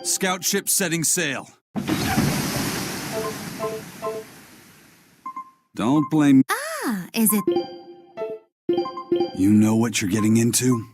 Scout ship setting sail. Don't blame... Ah, is it... You know what you're getting into?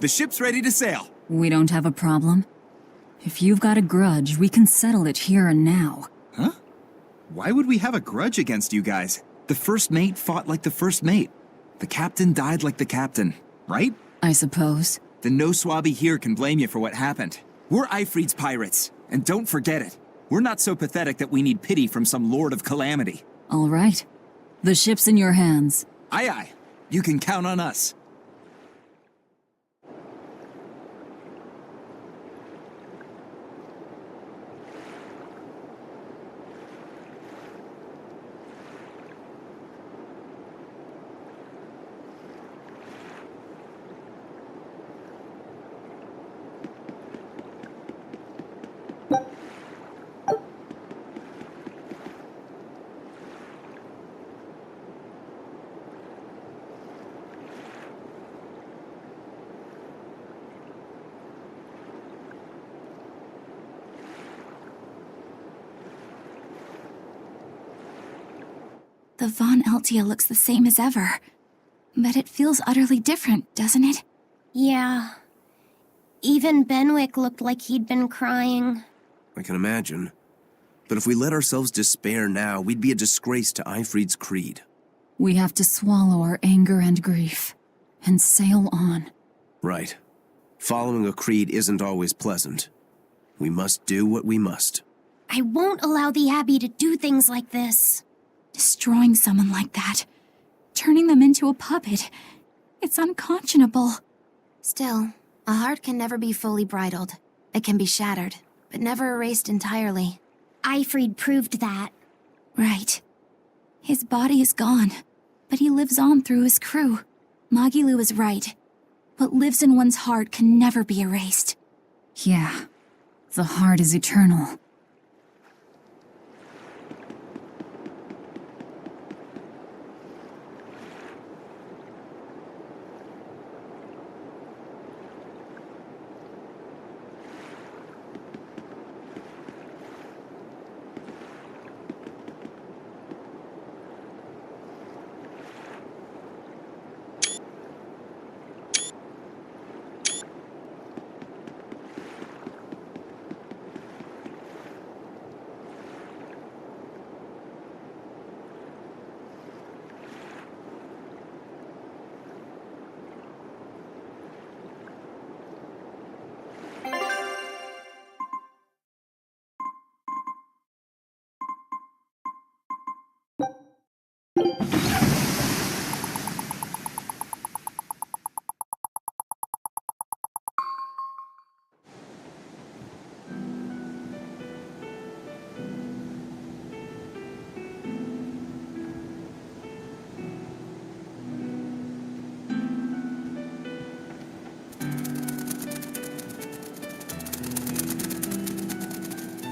The ship's ready to sail. We don't have a problem. If you've got a grudge, we can settle it here and now. Huh? Why would we have a grudge against you guys? The first mate fought like the first mate. The captain died like the captain, right? I suppose. Then no swabby here can blame you for what happened. We're Ifreed's pirates, and don't forget it. We're not so pathetic that we need pity from some Lord of Calamity. All right. The ship's in your hands. Aye aye. You can count on us. The Von Eltia looks the same as ever. But it feels utterly different, doesn't it? Yeah. Even Benwick looked like he'd been crying. I can imagine. But if we let ourselves despair now, we'd be a disgrace to Ifreed's creed. We have to swallow our anger and grief, and sail on. Right. Following a creed isn't always pleasant. We must do what we must. I won't allow the Abbey to do things like this. Destroying someone like that, turning them into a puppet, it's unconscionable. Still, a heart can never be fully bridled. It can be shattered, but never erased entirely. Ifreed proved that. Right. His body is gone, but he lives on through his crew. Magilu is right. What lives in one's heart can never be erased. Yeah. The heart is eternal.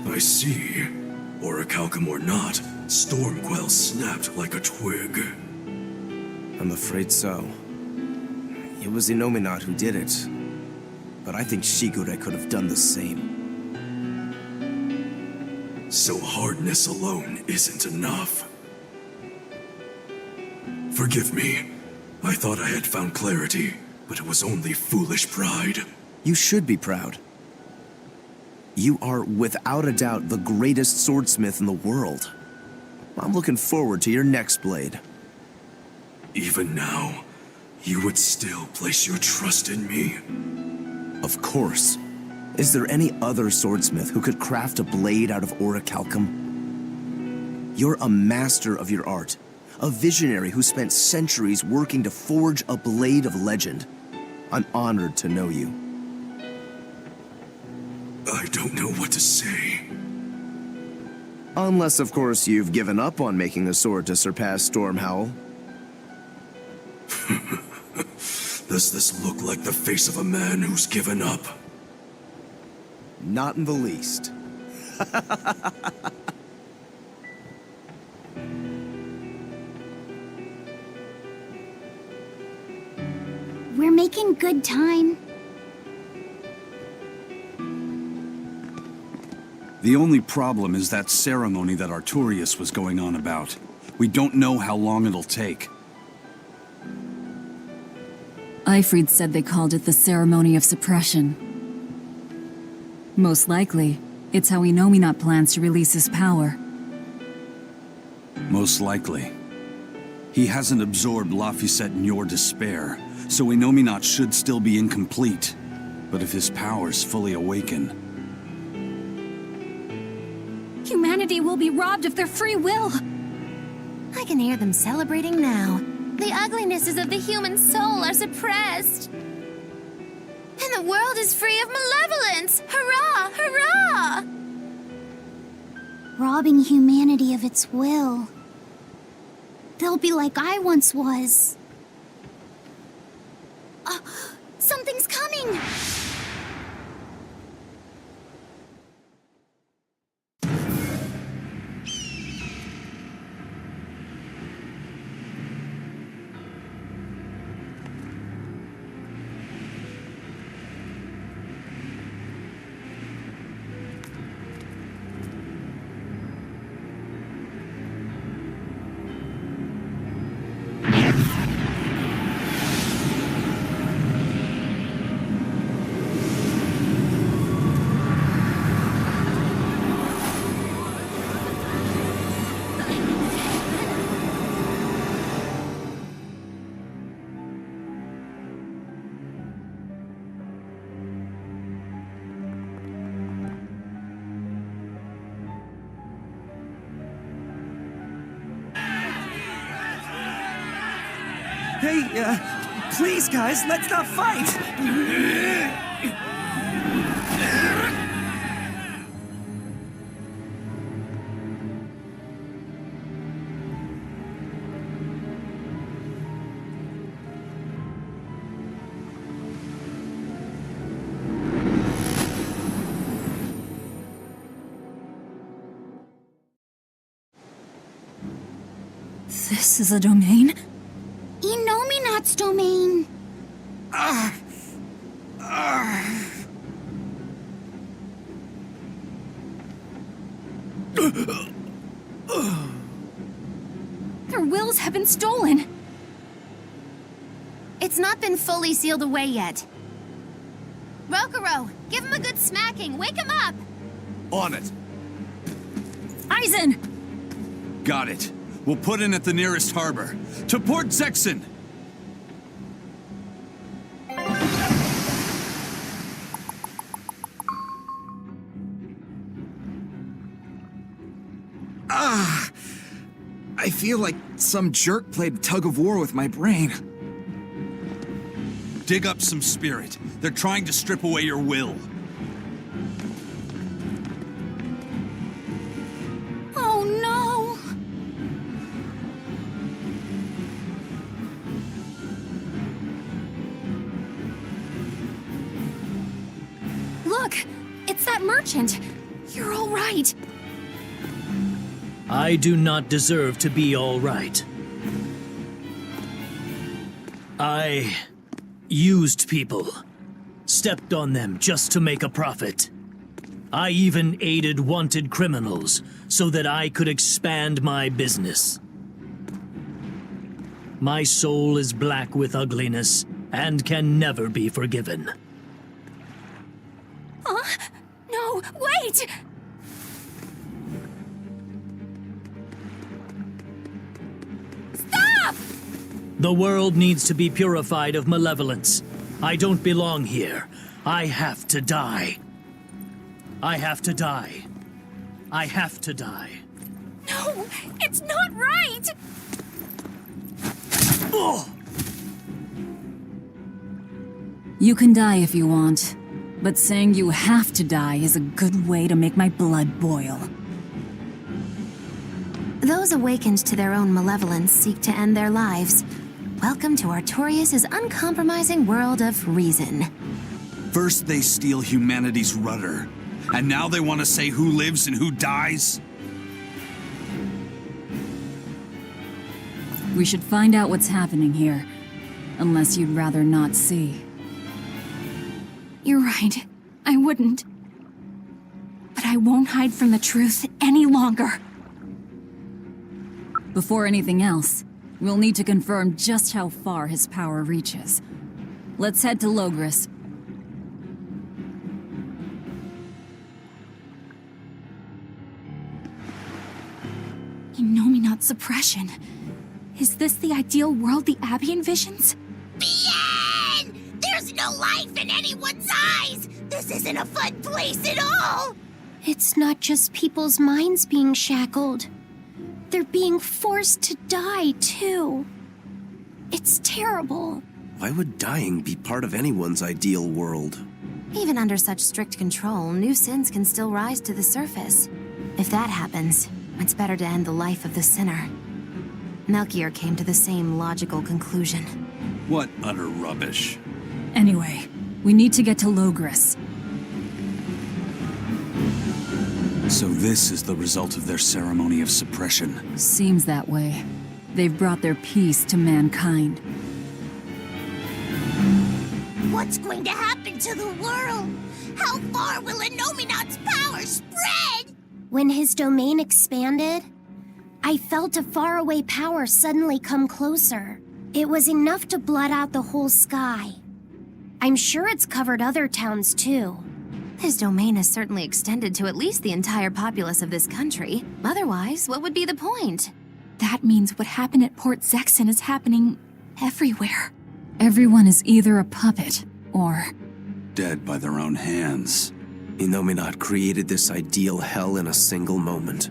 I see. Orichalcum or not, Stormquell snapped like a twig. I'm afraid so. It was Inominat who did it. But I think Shigure could have done the same. So hardness alone isn't enough. Forgive me. I thought I had found clarity, but it was only foolish pride. You should be proud. You are, without a doubt, the greatest swordsmith in the world. I'm looking forward to your next blade. Even now, you would still place your trust in me? Of course. Is there any other swordsmith who could craft a blade out of orichalcum? You're a master of your art, a visionary who spent centuries working to forge a blade of legend. I'm honored to know you. I don't know what to say. Unless, of course, you've given up on making a sword to surpass Stormhowl. Does this look like the face of a man who's given up? Not in the least. We're making good time. The only problem is that ceremony that Arturius was going on about. We don't know how long it'll take. Ifrid said they called it the Ceremony of Suppression. Most likely, it's how Inominat plans to release his power. Most likely. He hasn't absorbed Laphicet in your despair, so Inominat should still be incomplete. But if his powers fully awaken... Humanity will be robbed of their free will. I can hear them celebrating now. The uglinesses of the human soul are suppressed. And the world is free of malevolence! Hurrah! Hurrah! Robbing humanity of its will. They'll be like I once was. Something's coming! Hey, please, guys, let's not fight! This is a domain? Inominat's domain. Their wills have been stolen. It's not been fully sealed away yet. Rokuro, give him a good smacking. Wake him up! On it! Aizen! Got it. We'll put in at the nearest harbor. To Port Zexin! I feel like some jerk played tug of war with my brain. Dig up some spirit. They're trying to strip away your will. Oh no! Look! It's that merchant! You're all right! I do not deserve to be all right. I used people, stepped on them just to make a profit. I even aided wanted criminals so that I could expand my business. My soul is black with ugliness and can never be forgiven. No, wait! Stop! The world needs to be purified of malevolence. I don't belong here. I have to die. I have to die. I have to die. No, it's not right! You can die if you want, but saying you have to die is a good way to make my blood boil. Those awakened to their own malevolence seek to end their lives. Welcome to Artorias' uncompromising world of reason. First they steal humanity's rudder, and now they want to say who lives and who dies? We should find out what's happening here, unless you'd rather not see. You're right. I wouldn't. But I won't hide from the truth any longer. Before anything else, we'll need to confirm just how far his power reaches. Let's head to Logris. Innominate suppression. Is this the ideal world the Abbey envisions? Bien! There's no life in anyone's eyes! This isn't a fun place at all! It's not just people's minds being shackled. They're being forced to die, too. It's terrible. Why would dying be part of anyone's ideal world? Even under such strict control, new sins can still rise to the surface. If that happens, it's better to end the life of the sinner. Melchior came to the same logical conclusion. What utter rubbish. Anyway, we need to get to Logris. So this is the result of their ceremony of suppression. Seems that way. They've brought their peace to mankind. What's going to happen to the world? How far will Innominate's power spread? When his domain expanded, I felt a faraway power suddenly come closer. It was enough to blot out the whole sky. I'm sure it's covered other towns too. His domain has certainly extended to at least the entire populace of this country. Otherwise, what would be the point? That means what happened at Port Zexon is happening everywhere. Everyone is either a puppet, or... Dead by their own hands. Innominate created this ideal hell in a single moment.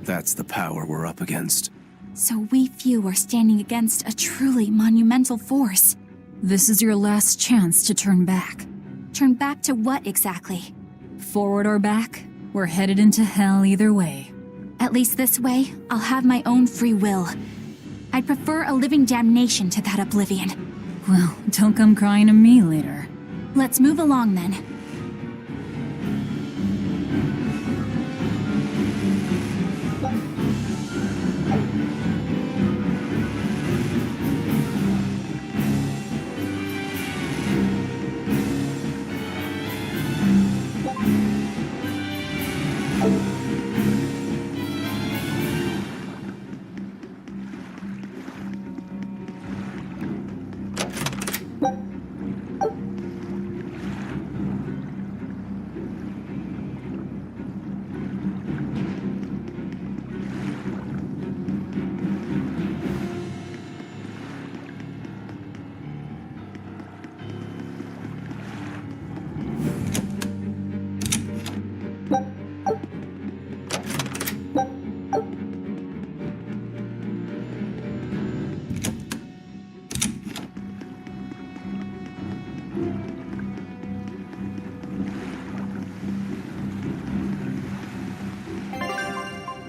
That's the power we're up against. So we few are standing against a truly monumental force. This is your last chance to turn back. Turn back to what exactly? Forward or back, we're headed into hell either way. At least this way, I'll have my own free will. I'd prefer a living damnation to that oblivion. Well, don't come crying to me later. Let's move along then.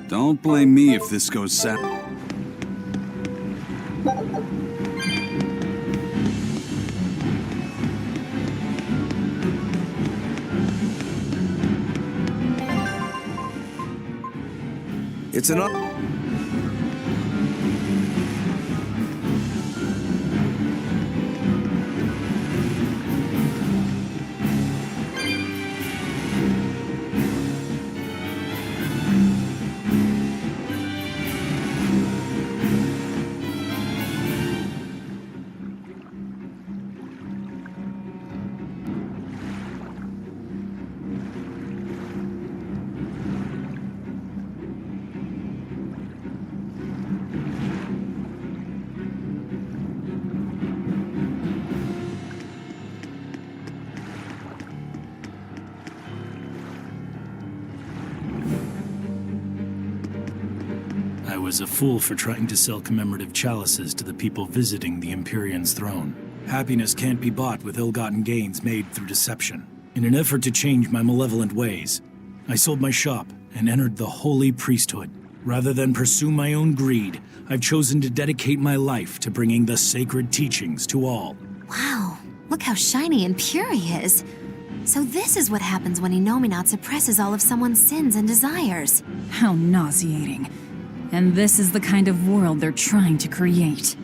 Don't blame me if this goes south. It's an I was a fool for trying to sell commemorative chalices to the people visiting the Empyrean's throne. Happiness can't be bought with ill-gotten gains made through deception. In an effort to change my malevolent ways, I sold my shop and entered the holy priesthood. Rather than pursue my own greed, I've chosen to dedicate my life to bringing the sacred teachings to all. Wow, look how shiny and pure he is. So this is what happens when Innominate suppresses all of someone's sins and desires. How nauseating. And this is the kind of world they're trying to create.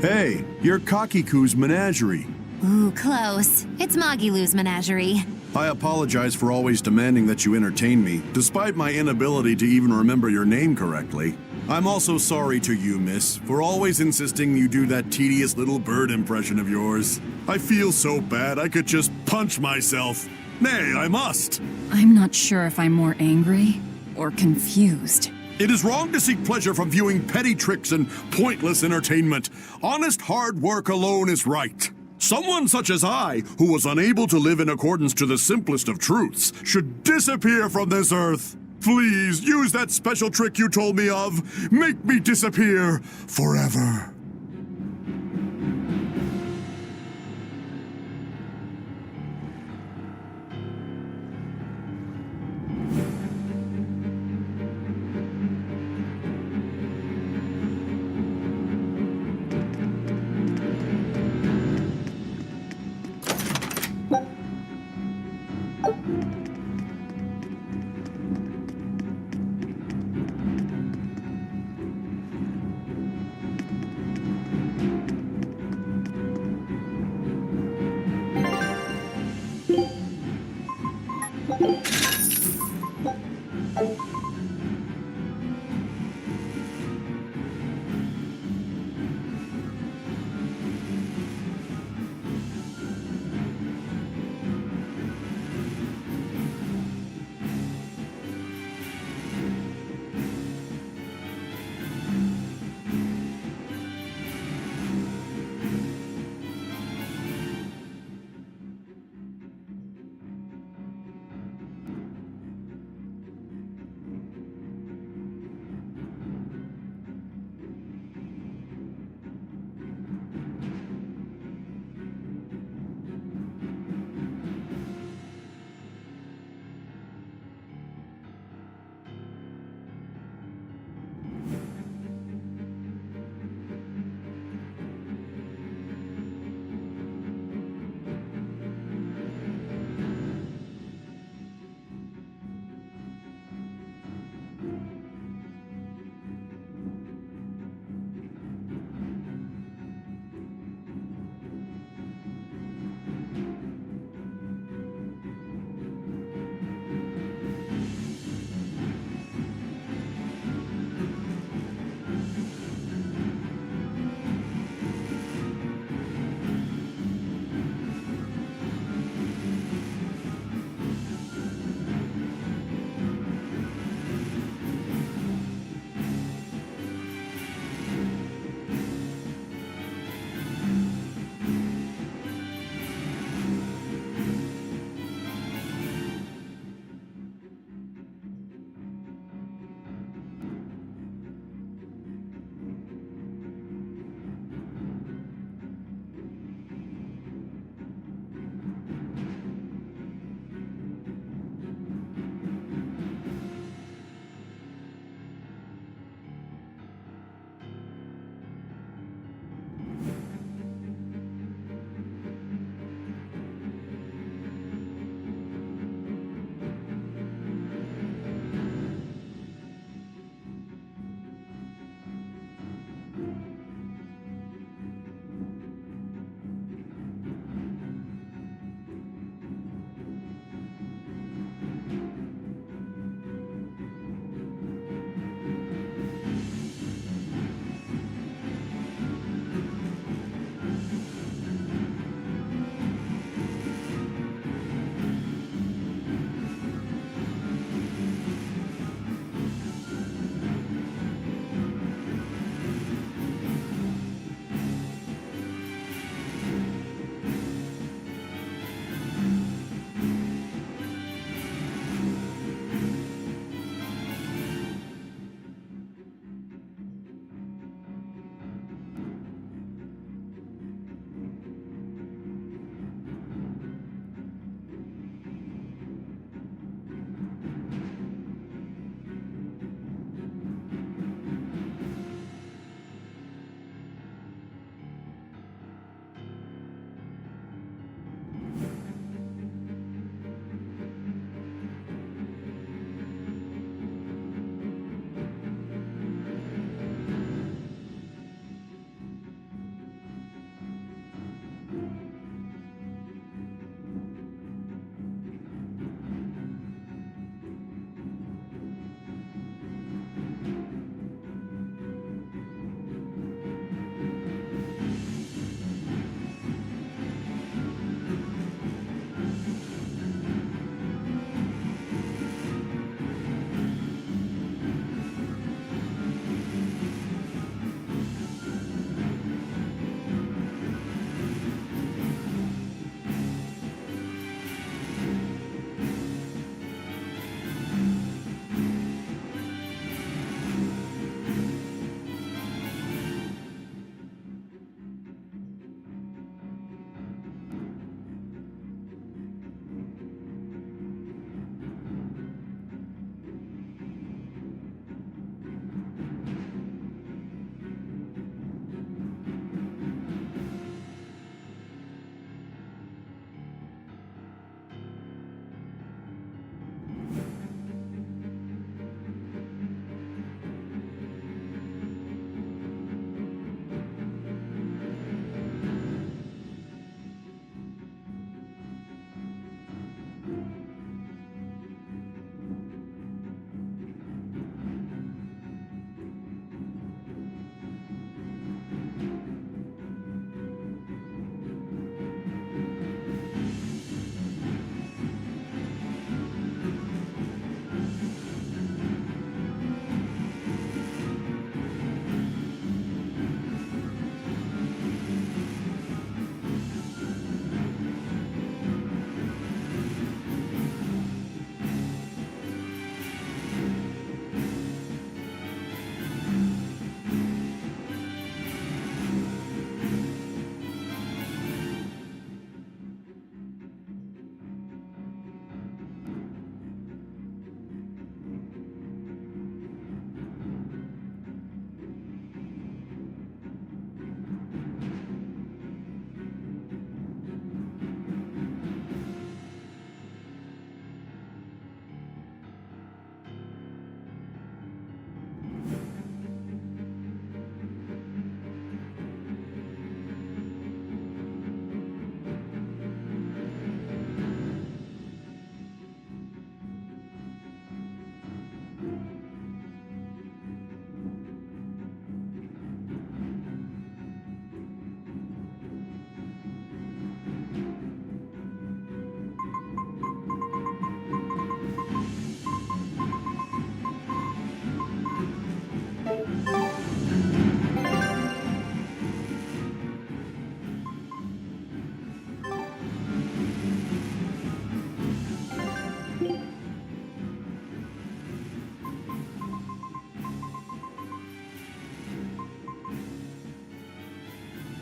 Hey, you're Kakiku's menagerie. Ooh, close. It's Magilu's menagerie. I apologize for always demanding that you entertain me, despite my inability to even remember your name correctly. I'm also sorry to you, miss, for always insisting you do that tedious little bird impression of yours. I feel so bad I could just punch myself. Nay, I must. I'm not sure if I'm more angry or confused. It is wrong to seek pleasure from viewing petty tricks and pointless entertainment. Honest hard work alone is right. Someone such as I, who was unable to live in accordance to the simplest of truths, should disappear from this earth. Please, use that special trick you told me of. Make me disappear forever.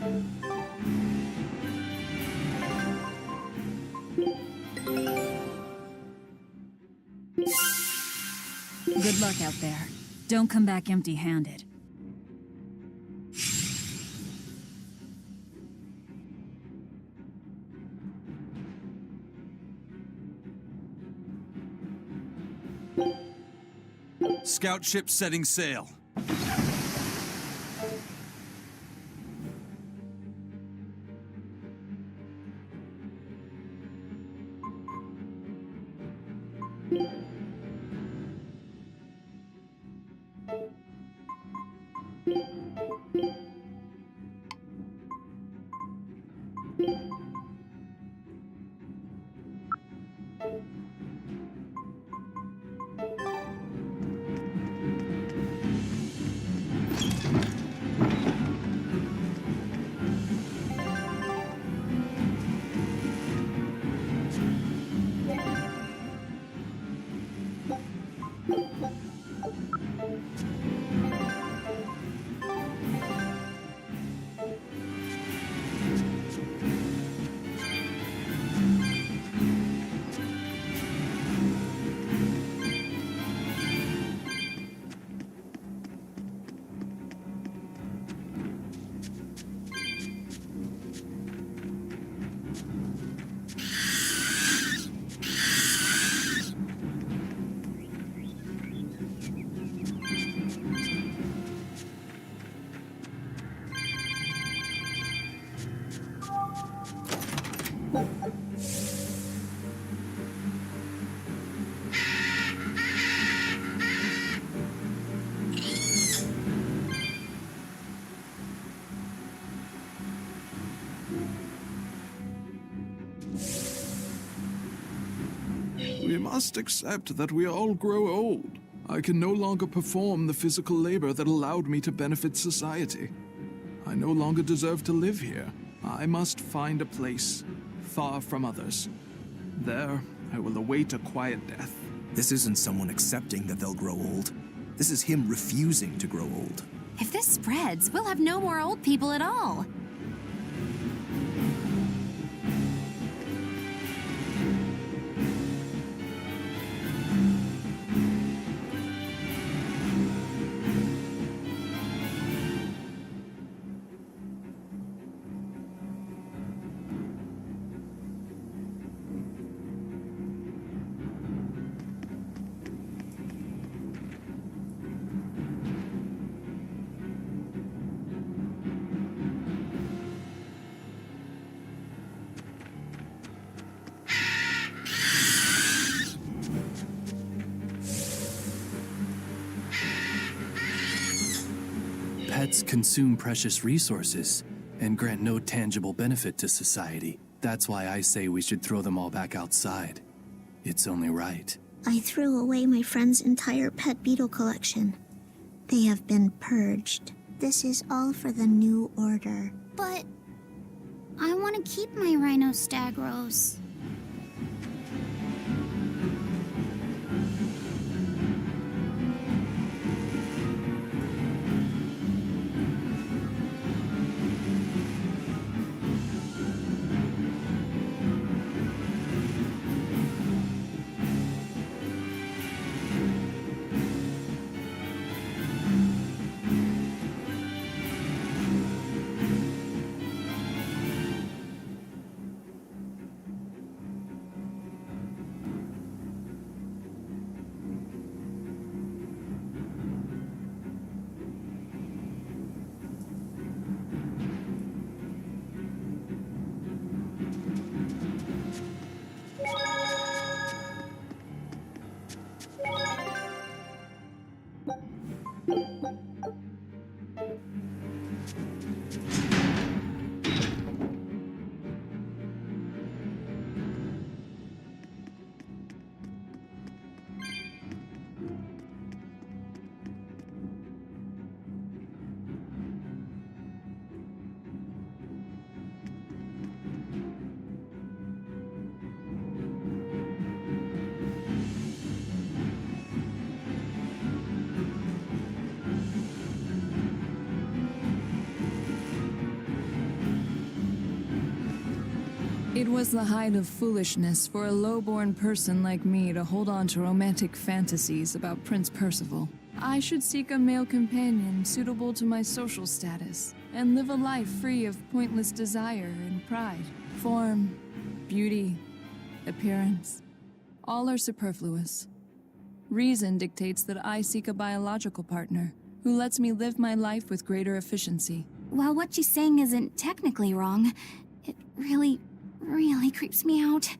Good luck out there. Don't come back empty-handed. Scout ship setting sail. We must accept that we all grow old. I can no longer perform the physical labor that allowed me to benefit society. I no longer deserve to live here. I must find a place, far from others. There, I will await a quiet death. This isn't someone accepting that they'll grow old. This is him refusing to grow old. If this spreads, we'll have no more old people at all. Pets consume precious resources and grant no tangible benefit to society. That's why I say we should throw them all back outside. It's only right. I threw away my friend's entire pet beetle collection. They have been purged. This is all for the new order. But I want to keep my rhinostagros. It was the height of foolishness for a low-born person like me to hold on to romantic fantasies about Prince Percival. I should seek a male companion suitable to my social status, and live a life free of pointless desire and pride. Form, beauty, appearance, all are superfluous. Reason dictates that I seek a biological partner who lets me live my life with greater efficiency. While what she's saying isn't technically wrong, it really creeps me out.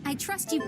I trust you.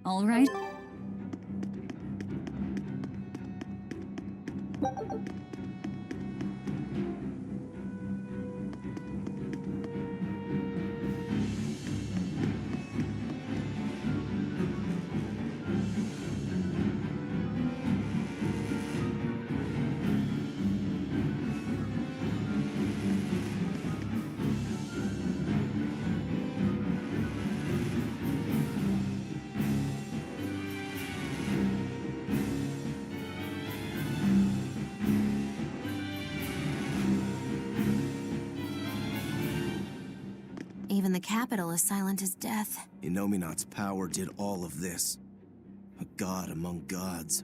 All right. Even the capital is silent as death. Inominat's power did all of this. A god among gods.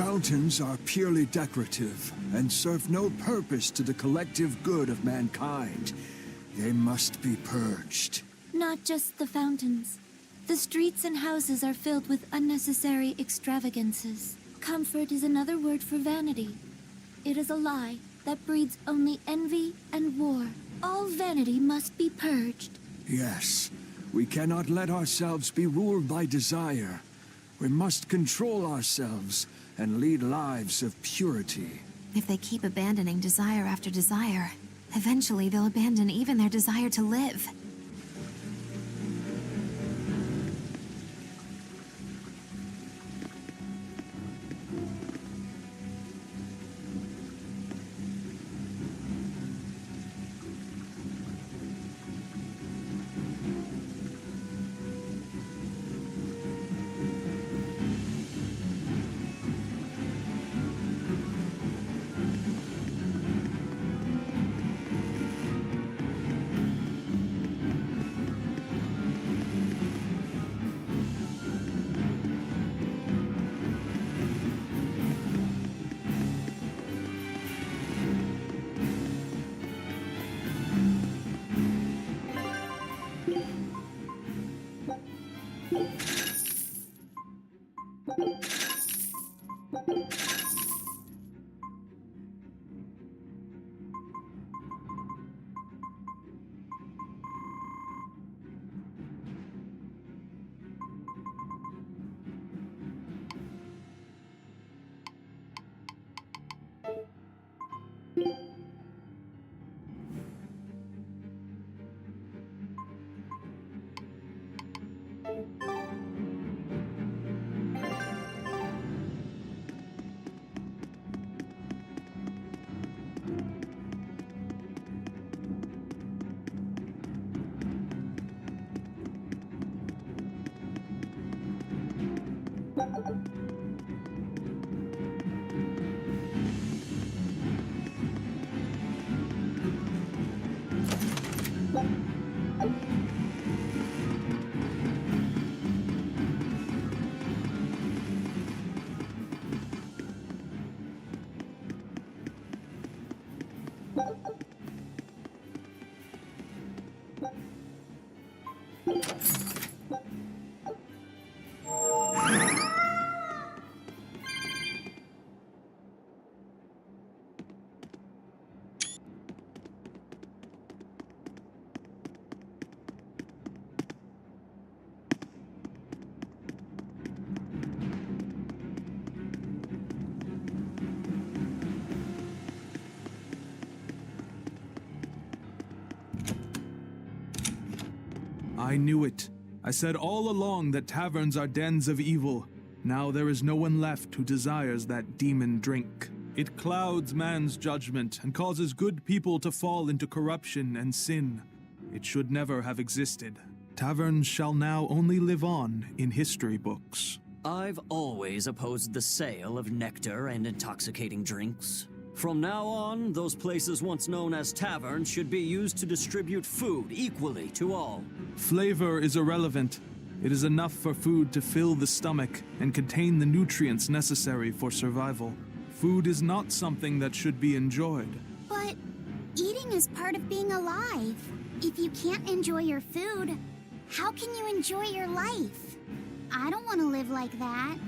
Fountains are purely decorative and serve no purpose to the collective good of mankind. They must be purged. Not just the fountains. The streets and houses are filled with unnecessary extravagances. Comfort is another word for vanity. It is a lie that breeds only envy and war. All vanity must be purged. Yes, we cannot let ourselves be ruled by desire. We must control ourselves and lead lives of purity. If they keep abandoning desire after desire, eventually they'll abandon even their desire to live. I knew it. I said all along that taverns are dens of evil. Now there is no one left who desires that demon drink. It clouds man's judgment and causes good people to fall into corruption and sin. It should never have existed. Taverns shall now only live on in history books. I've always opposed the sale of nectar and intoxicating drinks. From now on, those places once known as taverns should be used to distribute food equally to all. Flavor is irrelevant. It is enough for food to fill the stomach and contain the nutrients necessary for survival. Food is not something that should be enjoyed. But eating is part of being alive. If you can't enjoy your food, how can you enjoy your life? I don't want to live like that.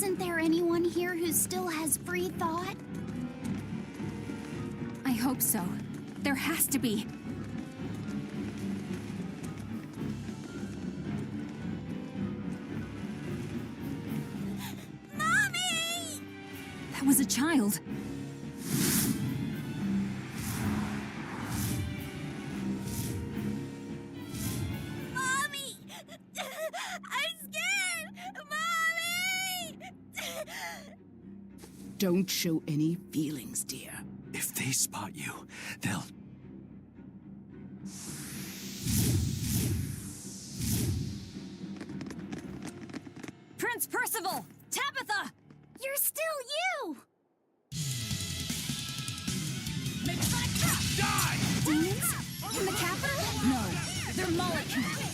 Isn't there anyone here who still has free thought? I hope so. There has to be. Mommy! That was a child. Mommy! I'm scared! Mommy! Don't show any feelings, dear. If they spot you, they'll... Prince Percival! Tabitha! You're still you! Die! Demons? In the capital? No, they're Malekith.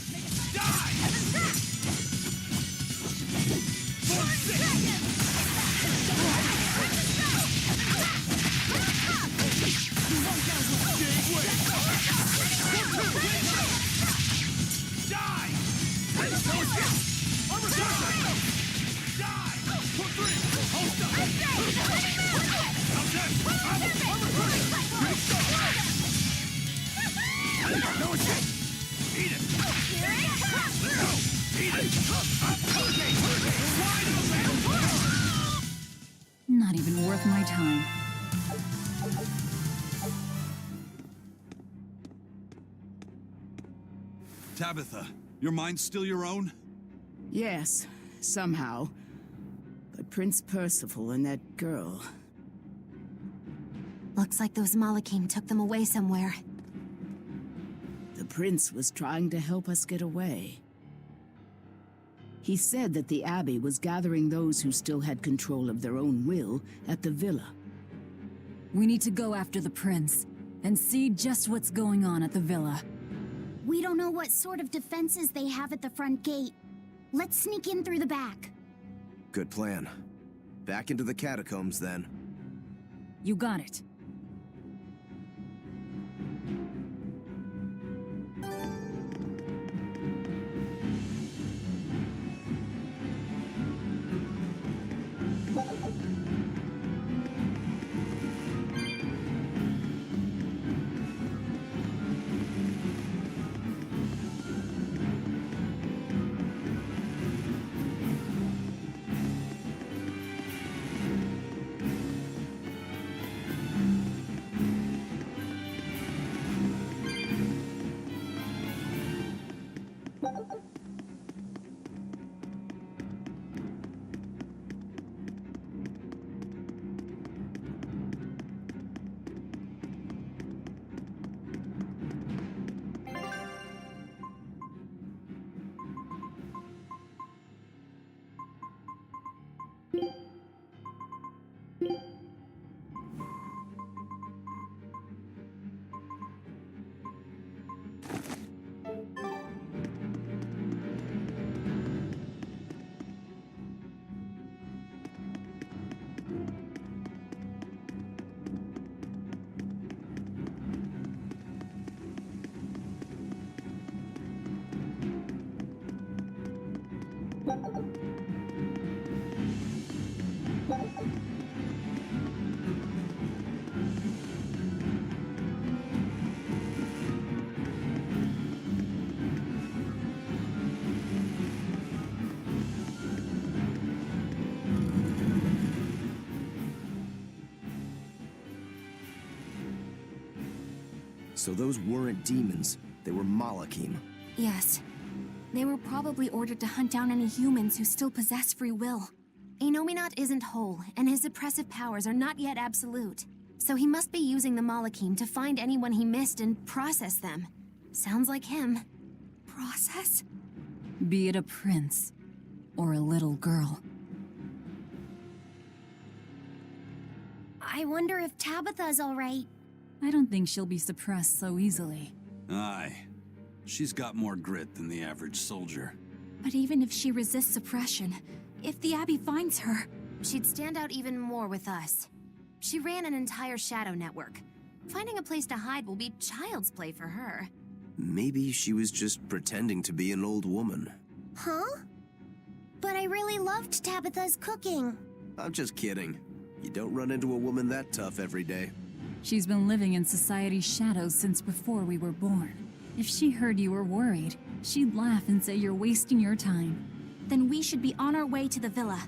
Not even worth my time. Tabitha, your mind's still your own? Yes, somehow. But Prince Percival and that girl... Looks like those Malekith took them away somewhere. The prince was trying to help us get away. He said that the Abbey was gathering those who still had control of their own will at the villa. We need to go after the prince and see just what's going on at the villa. We don't know what sort of defenses they have at the front gate. Let's sneak in through the back. Good plan. Back into the catacombs, then. You got it. So those weren't demons, they were Malekith. Yes. They were probably ordered to hunt down any humans who still possess free will. Enominat isn't whole, and his suppressive powers are not yet absolute. So he must be using the Malekith to find anyone he missed and process them. Sounds like him. Process? Be it a prince or a little girl. I wonder if Tabitha's all right. I don't think she'll be suppressed so easily. Aye. She's got more grit than the average soldier. But even if she resists suppression, if the Abbey finds her... She'd stand out even more with us. She ran an entire shadow network. Finding a place to hide will be child's play for her. Maybe she was just pretending to be an old woman. Huh? But I really loved Tabitha's cooking. I'm just kidding. You don't run into a woman that tough every day. She's been living in society's shadows since before we were born. If she heard you were worried, she'd laugh and say you're wasting your time. Then we should be on our way to the villa.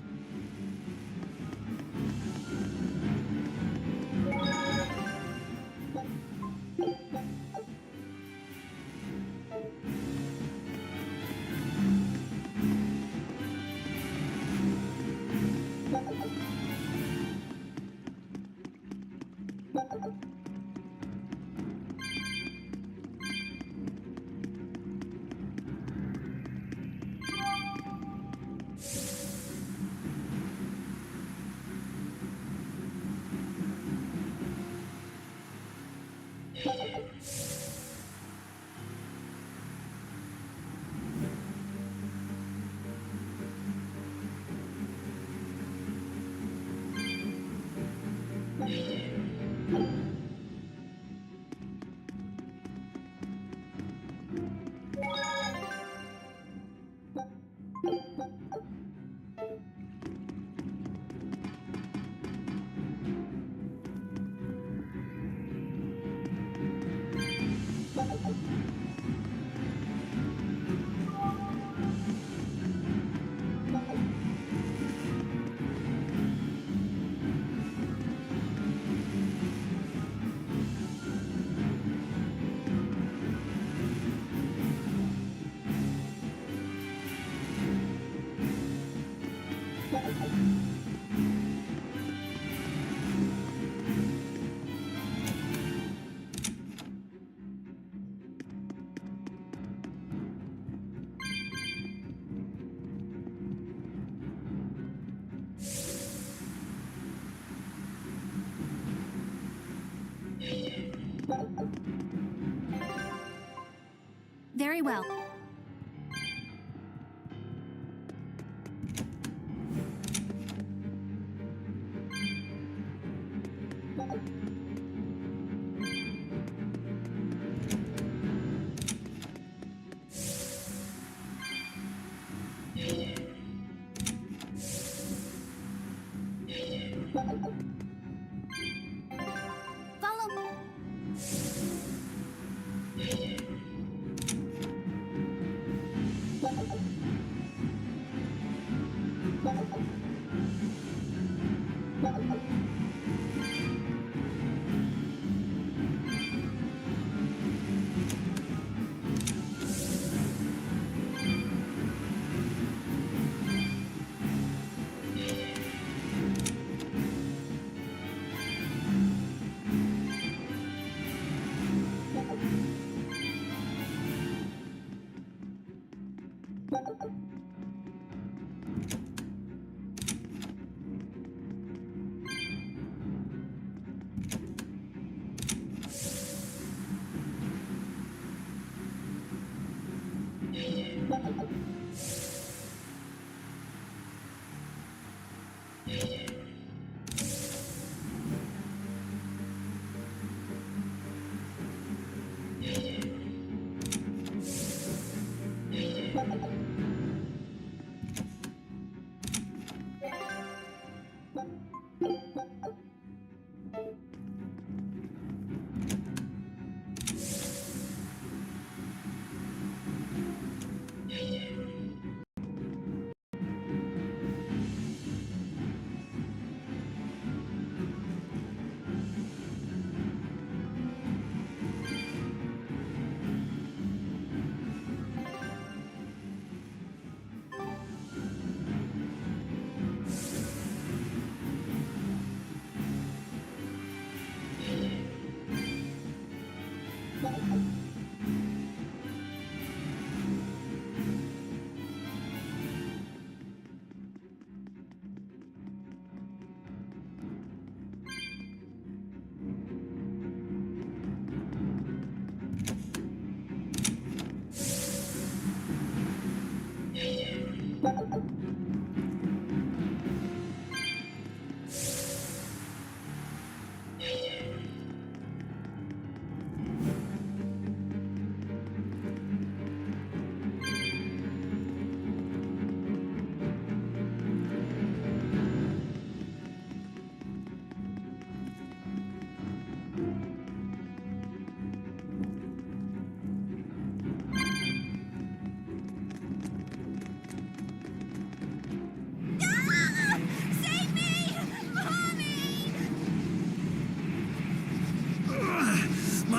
Very well.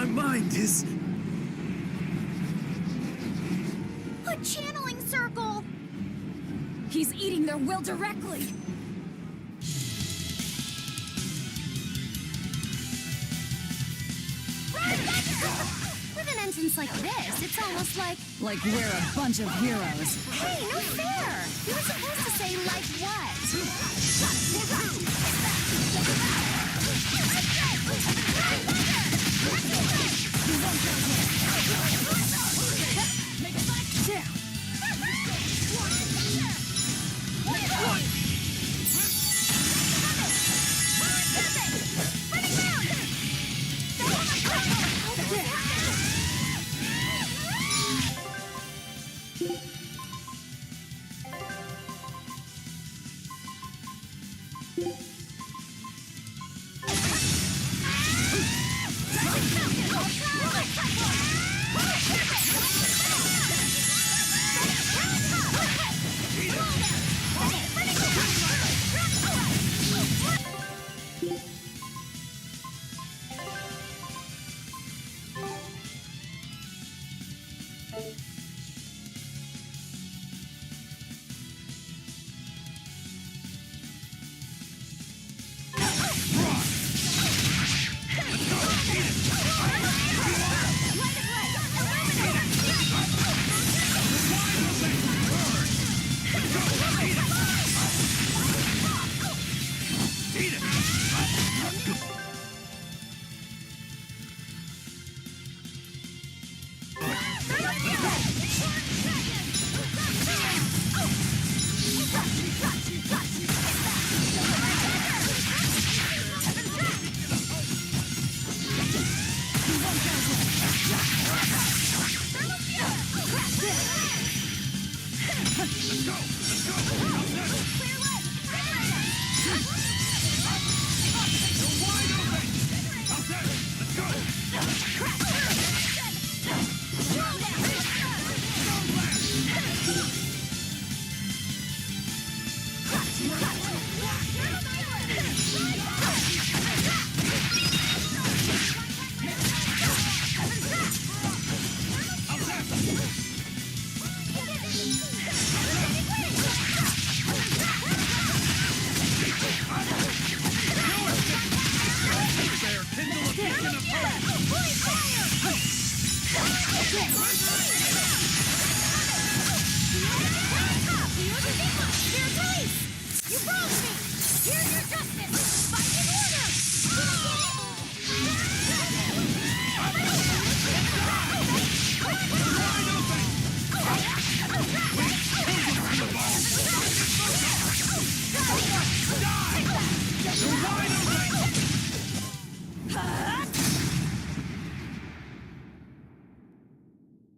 mind is... A channeling circle! He's eating their will directly! With an entrance like this, it's almost like... Like we're a bunch of heroes. Hey, no fair! You were supposed to say, like what?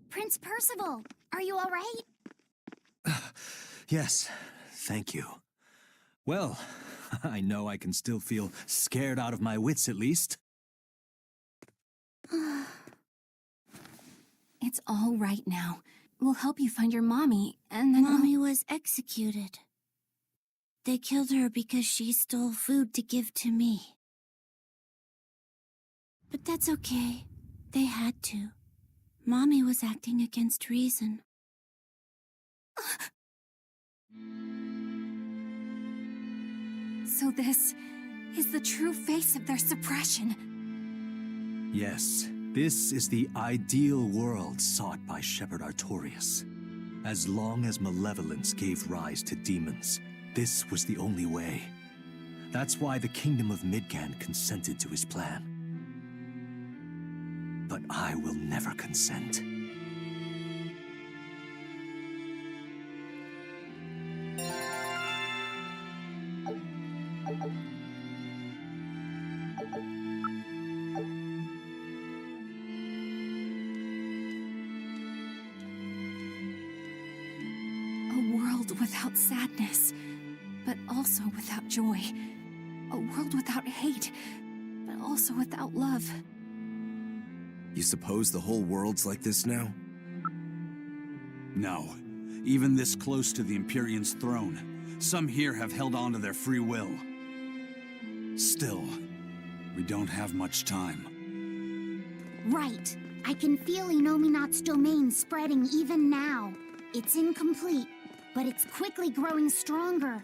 Prince Percival, are you all right? Yes, thank you. Well, I know I can still feel scared out of my wits at least. It's all right now. We'll help you find your mommy, and then Mommy was executed. They killed her because she stole food to give to me. But that's okay. They had to. Mommy was acting against reason. So this is the true face of their suppression. Yes, this is the ideal world sought by Shepherd Artorias. As long as malevolence gave rise to demons, this was the only way. That's why the Kingdom of Midgand consented to his plan. But I will never consent. Without sadness, but also without joy. A world without hate, but also without love. You suppose the whole world's like this now? No. Even this close to the Empyrean's throne, some here have held on to their free will. Still, we don't have much time. Right. I can feel Inominat's domain spreading even now. It's incomplete, but it's quickly growing stronger.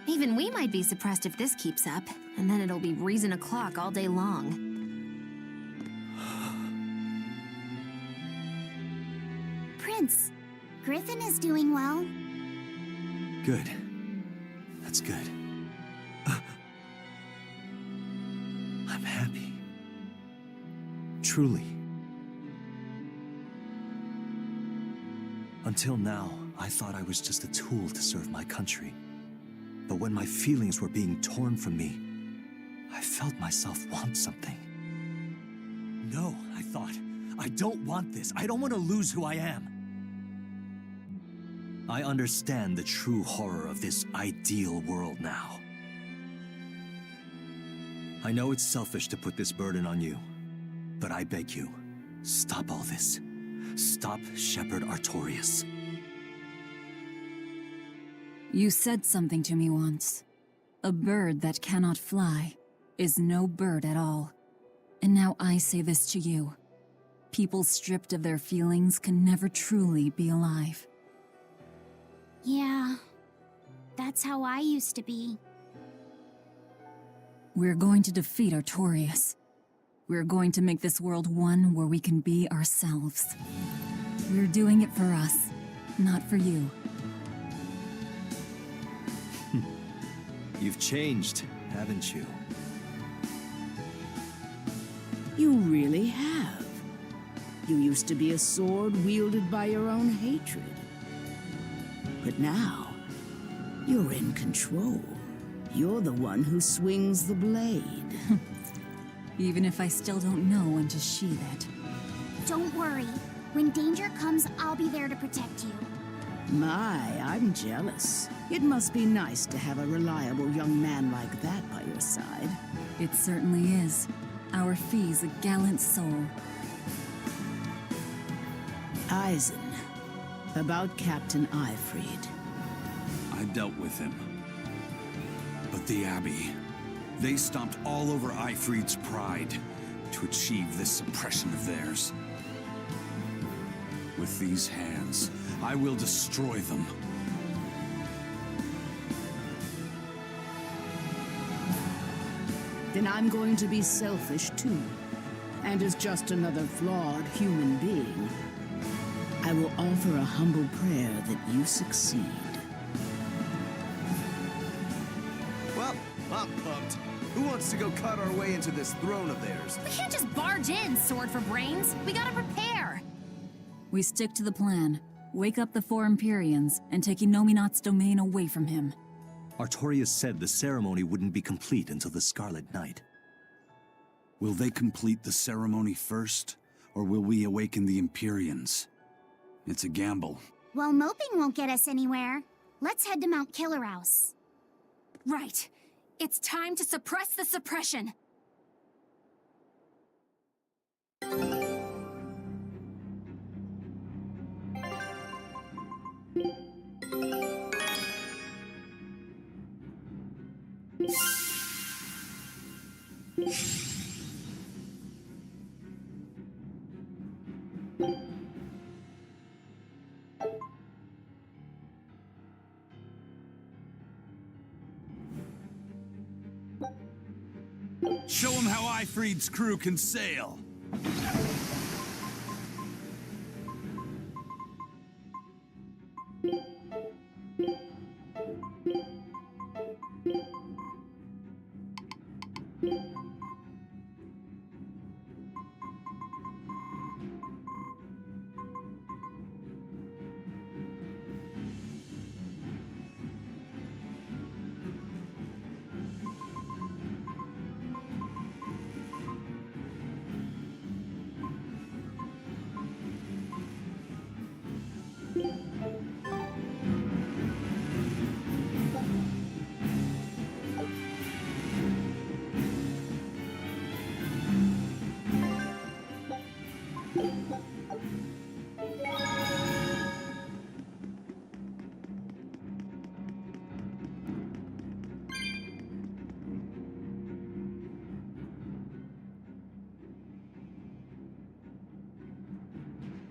Even we might be suppressed if this keeps up, and then it'll be reason o'clock all day long. Prince, Griffin is doing well. Good. That's good. I'm happy. Truly. Until now, I thought I was just a tool to serve my country. But when my feelings were being torn from me, I felt myself want something. No, I thought. I don't want this. I don't want to lose who I am. I understand the true horror of this ideal world now. I know it's selfish to put this burden on you, but I beg you, stop all this. Stop Shepherd Artorias. You said something to me once. A bird that cannot fly is no bird at all. And now I say this to you. People stripped of their feelings can never truly be alive. Yeah, that's how I used to be. We're going to defeat Artorias. We're going to make this world one where we can be ourselves. We're doing it for us, not for you. You've changed, haven't you? You really have. You used to be a sword wielded by your own hatred. But now, you're in control. You're the one who swings the blade. Even if I still don't know when to sheathe it. Don't worry. When danger comes, I'll be there to protect you. My, I'm jealous. It must be nice to have a reliable young man like that by your side. It certainly is. Our fee's a gallant soul. Eisen, about Captain Ifrid. I dealt with him. But the Abbey, they stomped all over Ifrid's pride to achieve this suppression of theirs. With these hands, I will destroy them. Then I'm going to be selfish too. And as just another flawed human being, I will offer a humble prayer that you succeed. Well, I'm pumped. Who wants to go cut our way into this throne of theirs? We can't just barge in, Sword for Brains. We gotta prepare. We stick to the plan. Wake up the four Empyreans and take Inominat's domain away from him. Artorias said the ceremony wouldn't be complete until the Scarlet Night. Will they complete the ceremony first, or will we awaken the Empyreans? It's a gamble. Well, moping won't get us anywhere. Let's head to Mount Killerhouse. Right. It's time to suppress the suppression. Show them how Ifrid's crew can sail.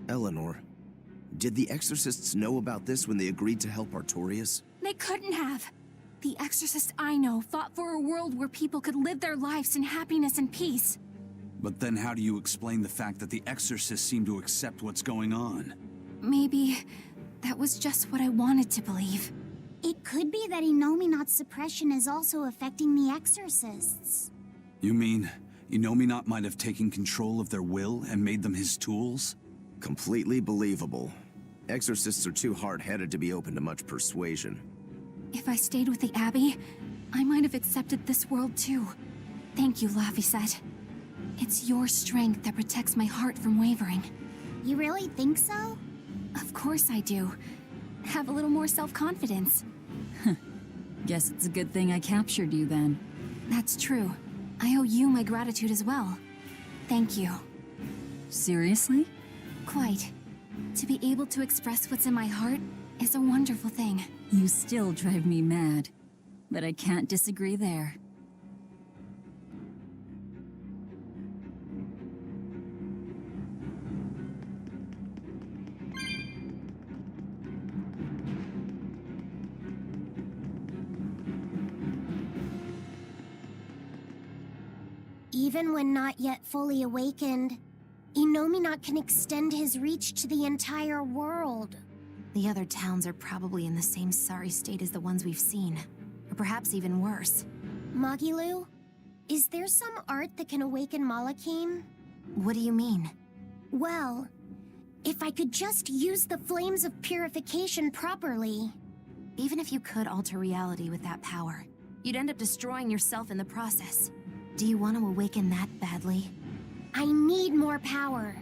Eleanor, did the exorcists know about this when they agreed to help Artorias? They couldn't have. The exorcists I know fought for a world where people could live their lives in happiness and peace. But then how do you explain the fact that the exorcists seem to accept what's going on? Maybe that was just what I wanted to believe. It could be that Inominat's suppression is also affecting the exorcists. You mean Inominat might have taken control of their will and made them his tools? Completely believable. Exorcists are too hard-headed to be open to much persuasion. If I stayed with the Abbey, I might have accepted this world too. Thank you, Laphicet. It's your strength that protects my heart from wavering. You really think so? Of course I do. Have a little more self-confidence. Guess it's a good thing I captured you then. That's true. I owe you my gratitude as well. Thank you. Seriously? Quite. To be able to express what's in my heart is a wonderful thing. You still drive me mad, but I can't disagree there. Even when not yet fully awakened, Inominat can extend his reach to the entire world. The other towns are probably in the same sorry state as the ones we've seen, or perhaps even worse. Magilu, is there some art that can awaken Malakine? What do you mean? Well, if I could just use the flames of purification properly. Even if you could alter reality with that power, you'd end up destroying yourself in the process. Do you want to awaken that badly? I need more power.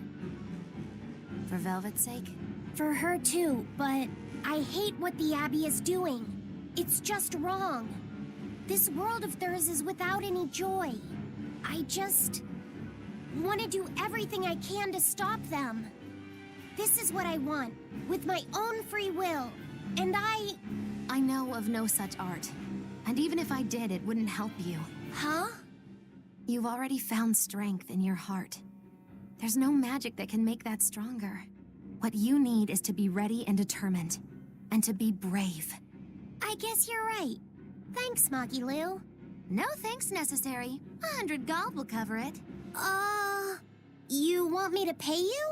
For Velvet's sake? For her too, but I hate what the Abbey is doing. It's just wrong. This world of theirs is without any joy. I just want to do everything I can to stop them. This is what I want, with my own free will. And I know of no such art. And even if I did, it wouldn't help you. Huh? You've already found strength in your heart. There's no magic that can make that stronger. What you need is to be ready and determined. And to be brave. I guess you're right. Thanks, Magilu. No thanks necessary. 100 gold will cover it. You want me to pay you?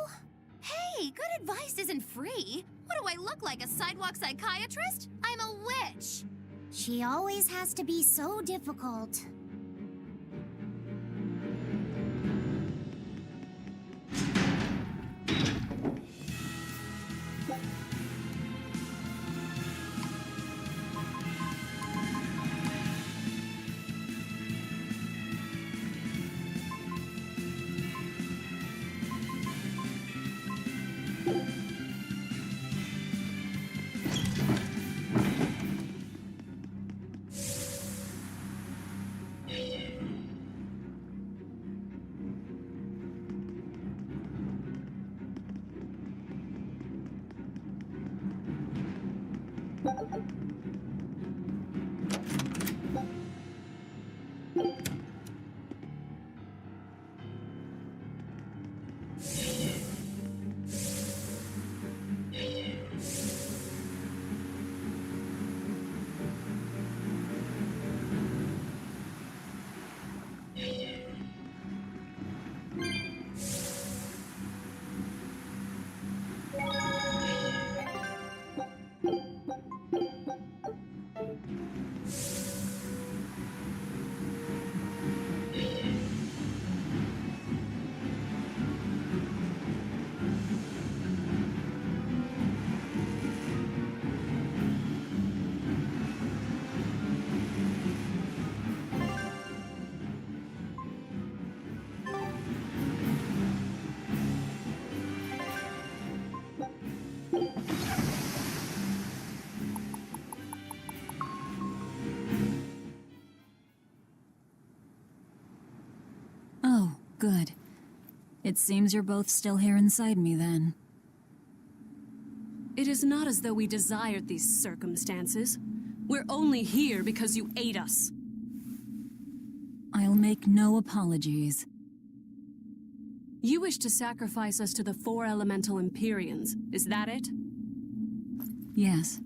Hey, good advice isn't free. What do I look like, a sidewalk psychiatrist? I'm a witch. She always has to be so difficult. Oh, good. It seems you're both still here inside me then. It is not as though we desired these circumstances. We're only here because you ate us. I'll make no apologies. You wish to sacrifice us to the 4 elemental Empyreans, is that it? Yes.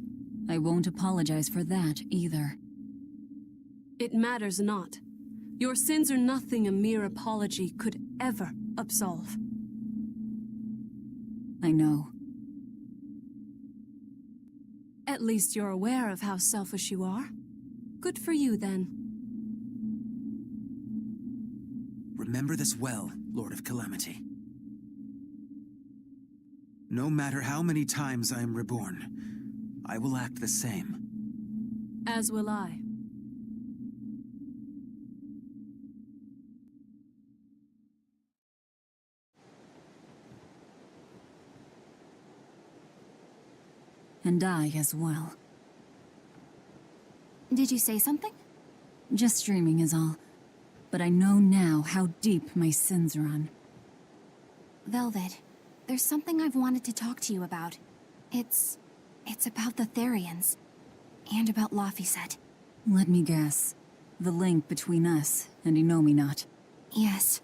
I won't apologize for that, either. It matters not. Your sins are nothing a mere apology could ever absolve. I know. At least you're aware of how selfish you are. Good for you, then. Remember this well, Lord of Calamity. No matter how many times I am reborn, I will act the same. As will I. And I as well. Did you say something? Just dreaming is all. But I know now how deep my sins run. Velvet, there's something I've wanted to talk to you about. It's about the Therians. And about Laphicet. Let me guess. The link between us and Innominat. Yes.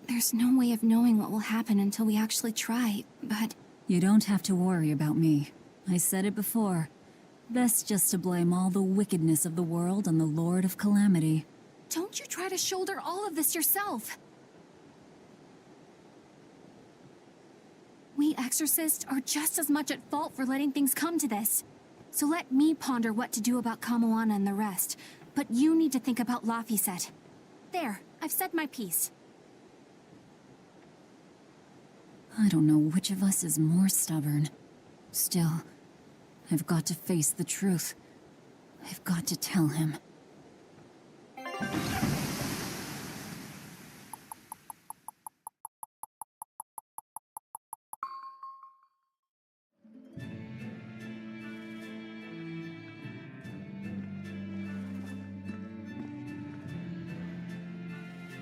There's no way of knowing what will happen until we actually try, but... You don't have to worry about me. I said it before. Best just to blame all the wickedness of the world on the Lord of Calamity. Don't you try to shoulder all of this yourself! We exorcists are just as much at fault for letting things come to this. So let me ponder what to do about Kamoana and the rest. But you need to think about Laphicet. There, I've said my piece. I don't know which of us is more stubborn. Still, I've got to face the truth. I've got to tell him.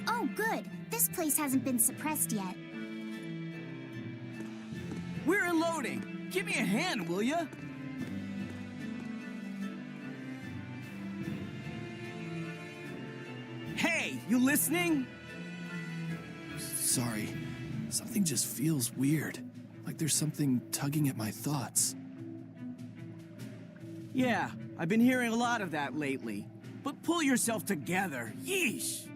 Oh, good. This place hasn't been suppressed yet. We're unloading. Give me a hand, will ya? Hey, you listening? Sorry. Something just feels weird. Like there's something tugging at my thoughts. Yeah, I've been hearing a lot of that lately. But pull yourself together. Yeesh!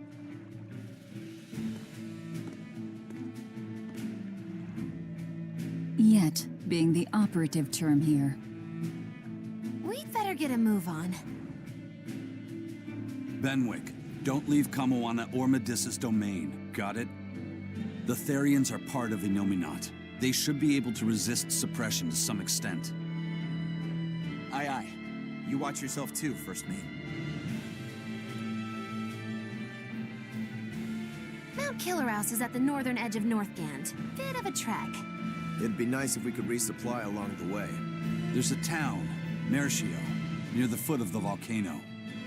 Yet being the operative term here. We'd better get a move on. Benwick, don't leave Kamoana or Medissa's domain. Got it? The Therians are part of Innominat. They should be able to resist suppression to some extent. Aye, aye. You watch yourself too, First Mate. Mount Killerhouse is at the northern edge of Northgand. Bit of a trek. It'd be nice if we could resupply along the way. There's a town, Mercio, near the foot of the volcano.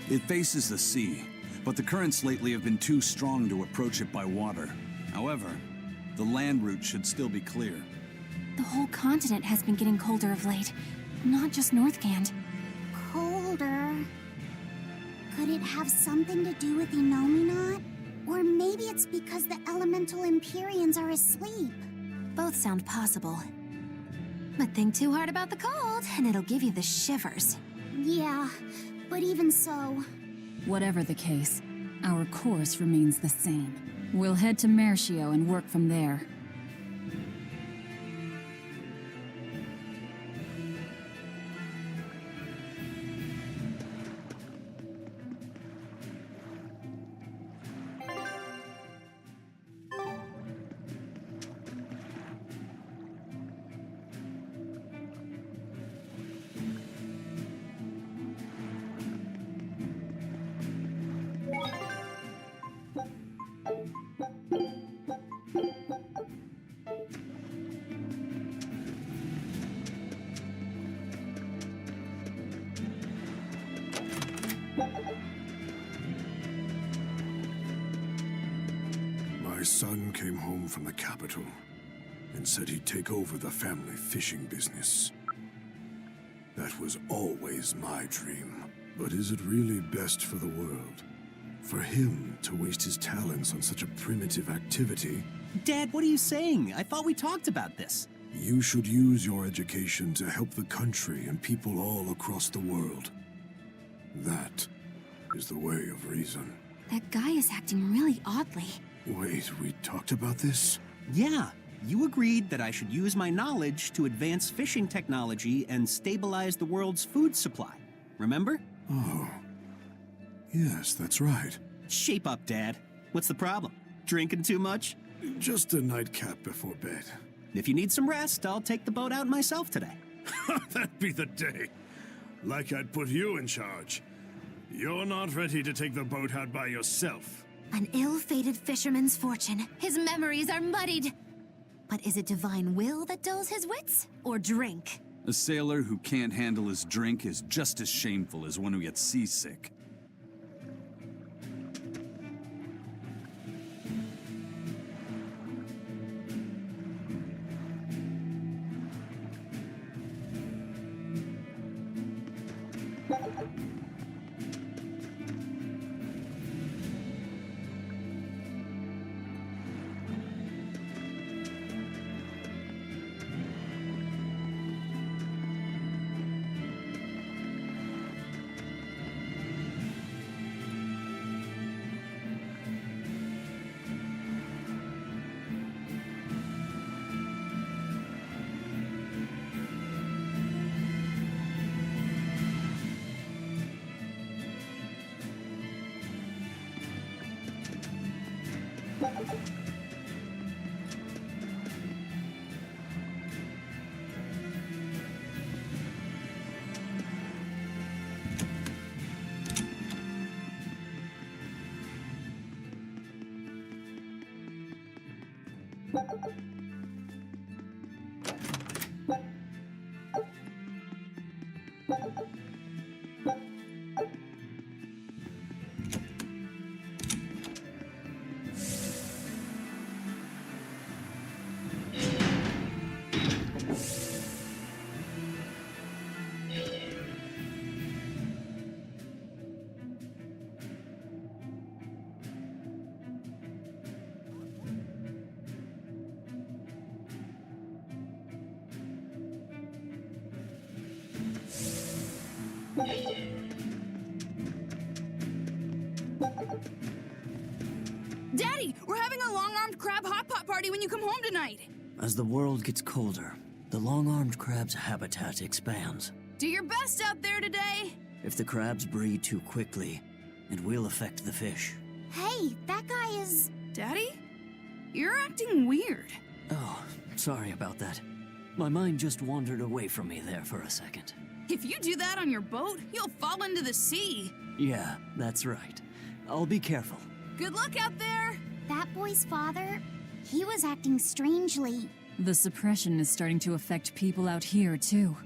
It faces the sea, but the currents lately have been too strong to approach it by water. However, the land route should still be clear. The whole continent has been getting colder of late. Not just Northgand. Colder? Could it have something to do with Innominat? Or maybe it's because the elemental Empyreans are asleep. Both sound possible. But think too hard about the cold, and it'll give you the shivers. Yeah, but even so... Whatever the case, our course remains the same. We'll head to Mercio and work from there. My son came home from the capital and said he'd take over the family fishing business. That was always my dream. But is it really best for the world? For him to waste his talents on such a primitive activity? Dad, what are you saying? I thought we talked about this. You should use your education to help the country and people all across the world. That is the way of reason. That guy is acting really oddly. Wait, we talked about this? Yeah, you agreed that I should use my knowledge to advance fishing technology and stabilize the world's food supply. Remember? Oh. Yes, that's right. Shape up, Dad. What's the problem? Drinking too much? Just a nightcap before bed. If you need some rest, I'll take the boat out myself today. That'd be the day. Like I'd put you in charge. You're not ready to take the boat out by yourself. An ill-fated fisherman's fortune. His memories are muddied. But is it divine will that dulls his wits, or drink? A sailor who can't handle his drink is just as shameful as one who gets seasick. Daddy, we're having a long-armed crab hot pot party when you come home tonight. As the world gets colder, the long-armed crab's habitat expands. Do your best out there today. If the crabs breed too quickly, it will affect the fish. Hey, that guy is... Daddy? You're acting weird. Oh, sorry about that. My mind just wandered away from me there for a second. If you do that on your boat, you'll fall into the sea. Yeah, that's right. I'll be careful. Good luck out there! That boy's father, he was acting strangely. The suppression is starting to affect people out here, too.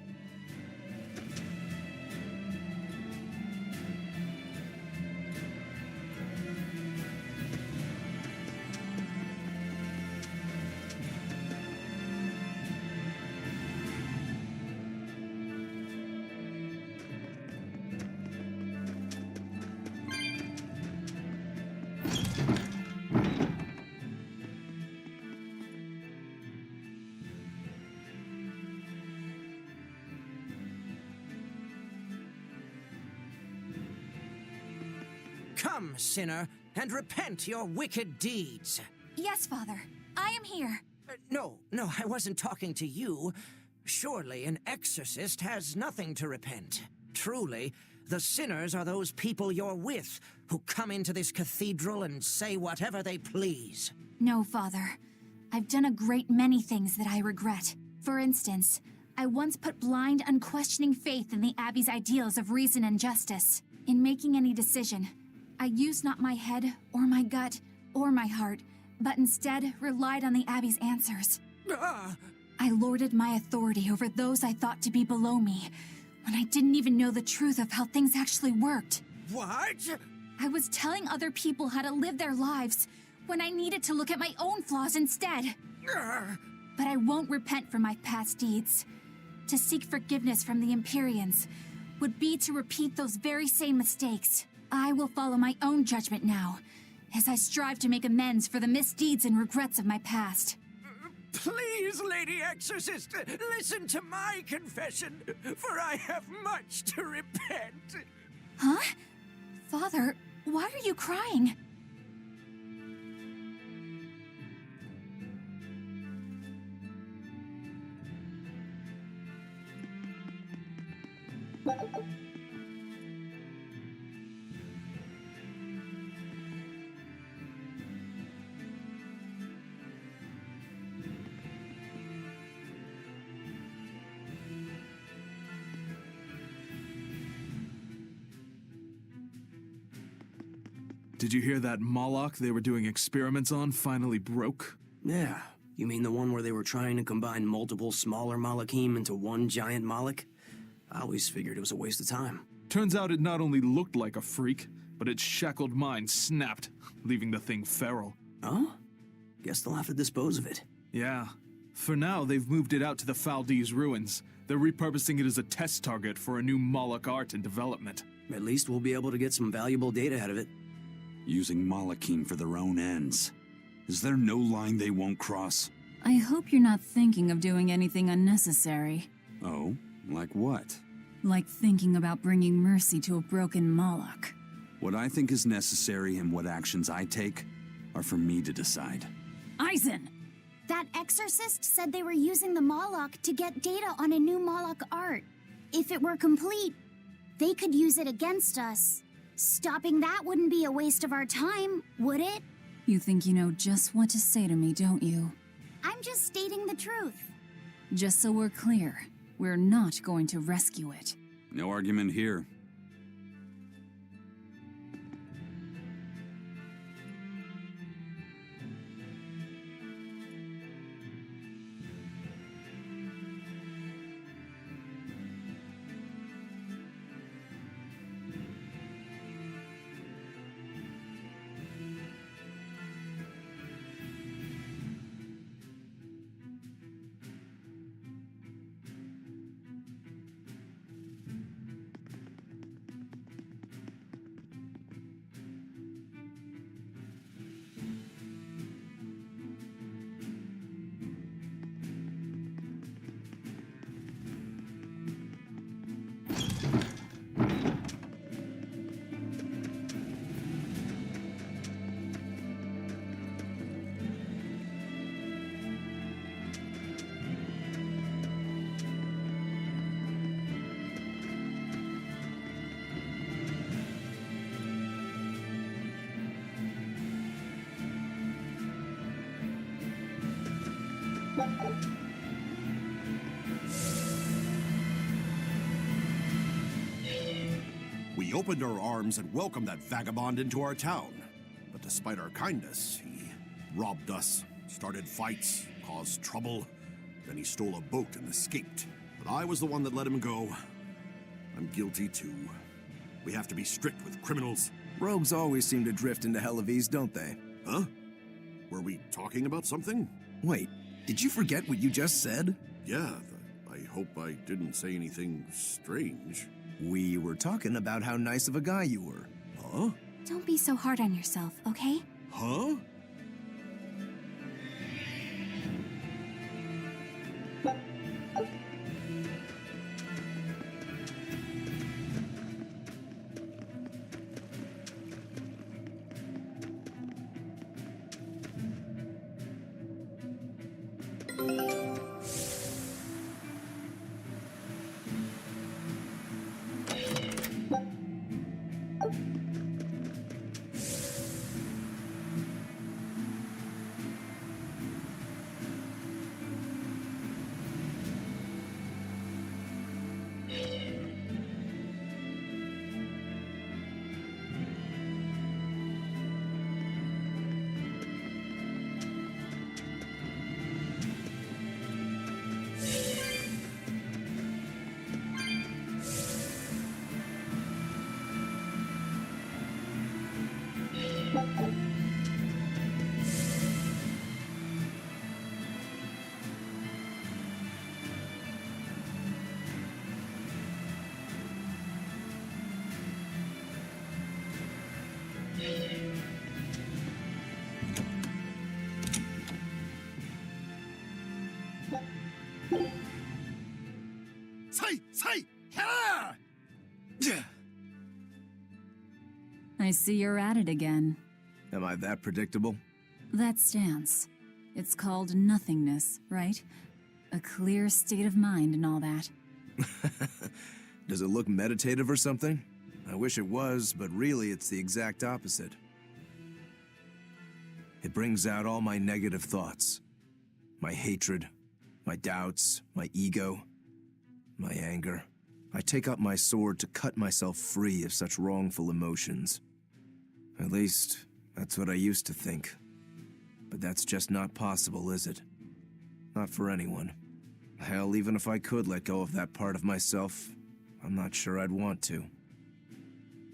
Come, sinner, and repent your wicked deeds. Yes, Father. I am here. No, I wasn't talking to you. Surely an exorcist has nothing to repent. Truly, the sinners are those people you're with, who come into this cathedral and say whatever they please. No, Father. I've done a great many things that I regret. For instance, I once put blind, unquestioning faith in the Abbey's ideals of reason and justice. In making any decision, I used not my head, or my gut, or my heart, but instead relied on the Abbey's answers. I lorded my authority over those I thought to be below me, when I didn't even know the truth of how things actually worked. What? I was telling other people how to live their lives, when I needed to look at my own flaws instead. But I won't repent for my past deeds. To seek forgiveness from the Empyreans would be to repeat those very same mistakes. I will follow my own judgment now, as I strive to make amends for the misdeeds and regrets of my past. Please, Lady Exorcist, listen to my confession, for I have much to repent. Huh? Father, why are you crying? Did you hear that Moloch they were doing experiments on finally broke? Yeah. You mean the one where they were trying to combine multiple smaller Malachim into one giant Moloch? I always figured it was a waste of time. Turns out it not only looked like a freak, but its shackled mind snapped, leaving the thing feral. Oh? Guess they'll have to dispose of it. Yeah. For now, they've moved it out to the Faldees ruins. They're repurposing it as a test target for a new Moloch art and development. At least we'll be able to get some valuable data out of it. Using Malachim for their own ends. Is there no line they won't cross? I hope you're not thinking of doing anything unnecessary. Oh? Like what? Like thinking about bringing mercy to a broken Moloch. What I think is necessary and what actions I take are for me to decide. Eisen! That exorcist said they were using the Moloch to get data on a new Moloch art. If it were complete, they could use it against us. Stopping that wouldn't be a waste of our time, would it? You think you know just what to say to me, don't you? I'm just stating the truth. Just so we're clear, we're not going to rescue it. No argument here. We opened our arms and welcomed that vagabond into our town. But despite our kindness, he robbed us, started fights, caused trouble. Then he stole a boat and escaped. But I was the one that let him go. I'm guilty too. We have to be strict with criminals. Rogues always seem to drift into Hellevese, don't they? Huh? Were we talking about something? Wait, did you forget what you just said? Yeah, I hope I didn't say anything strange. We were talking about how nice of a guy you were. Huh? Don't be so hard on yourself, okay? Huh? I see you're at it again. Am I that predictable? That stance. It's called nothingness, right? A clear state of mind and all that. Does it look meditative or something? I wish it was, but really it's the exact opposite. It brings out all my negative thoughts. My hatred, my doubts, my ego, my anger. I take up my sword to cut myself free of such wrongful emotions. At least, that's what I used to think. But that's just not possible, is it? Not for anyone. Hell, even if I could let go of that part of myself, I'm not sure I'd want to.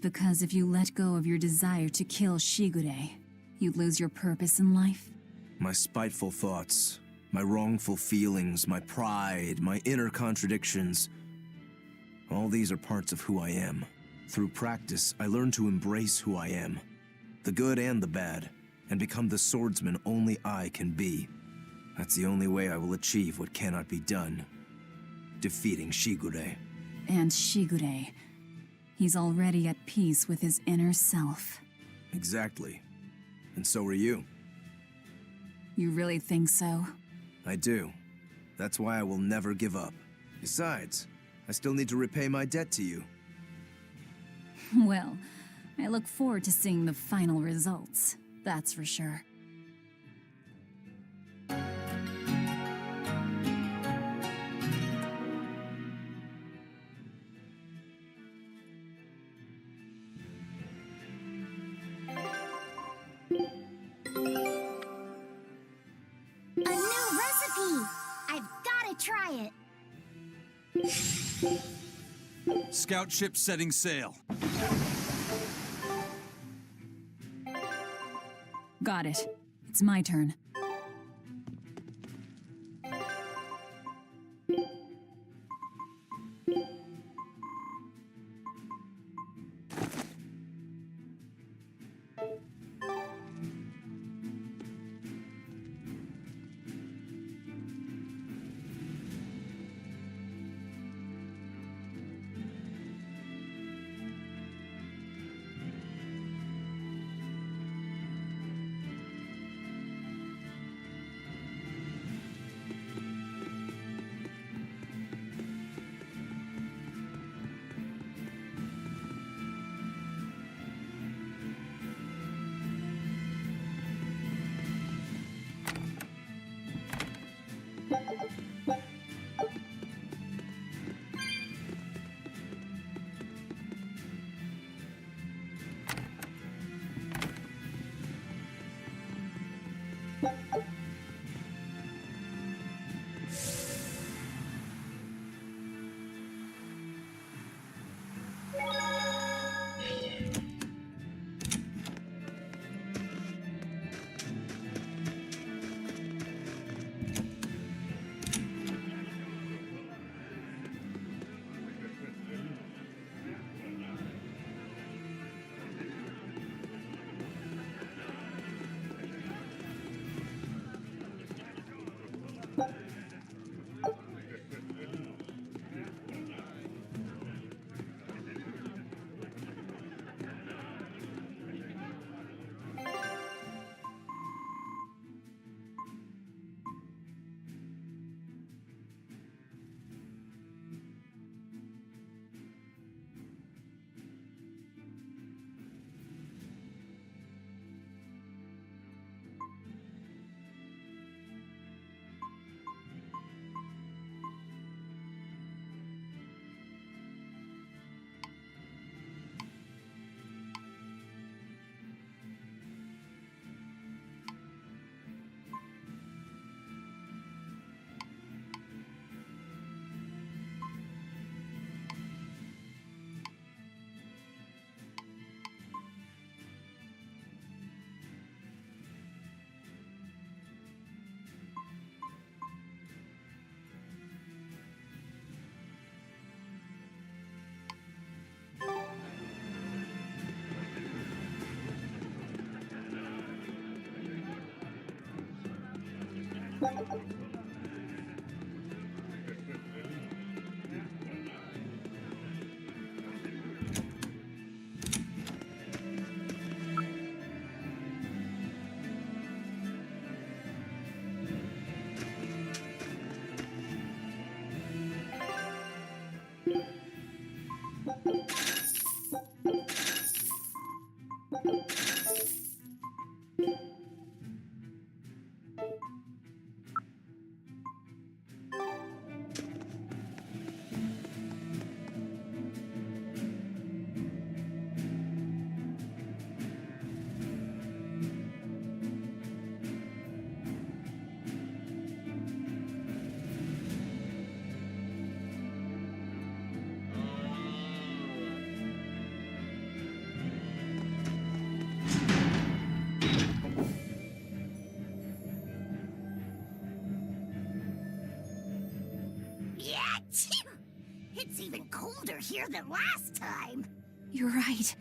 Because if you let go of your desire to kill Shigure, you'd lose your purpose in life? My spiteful thoughts, my wrongful feelings, my pride, my inner contradictions. All these are parts of who I am. Through practice, I learned to embrace who I am, the good and the bad, and become the swordsman only I can be. That's the only way I will achieve what cannot be done. Defeating Shigure. And Shigure. He's already at peace with his inner self. Exactly. And so are you. You really think so? I do. That's why I will never give up. Besides, I still need to repay my debt to you. Well, I look forward to seeing the final results, that's for sure. A new recipe! I've gotta try it. Scout ship setting sail. Got it. It's my turn. It's even colder here than last time. You're right.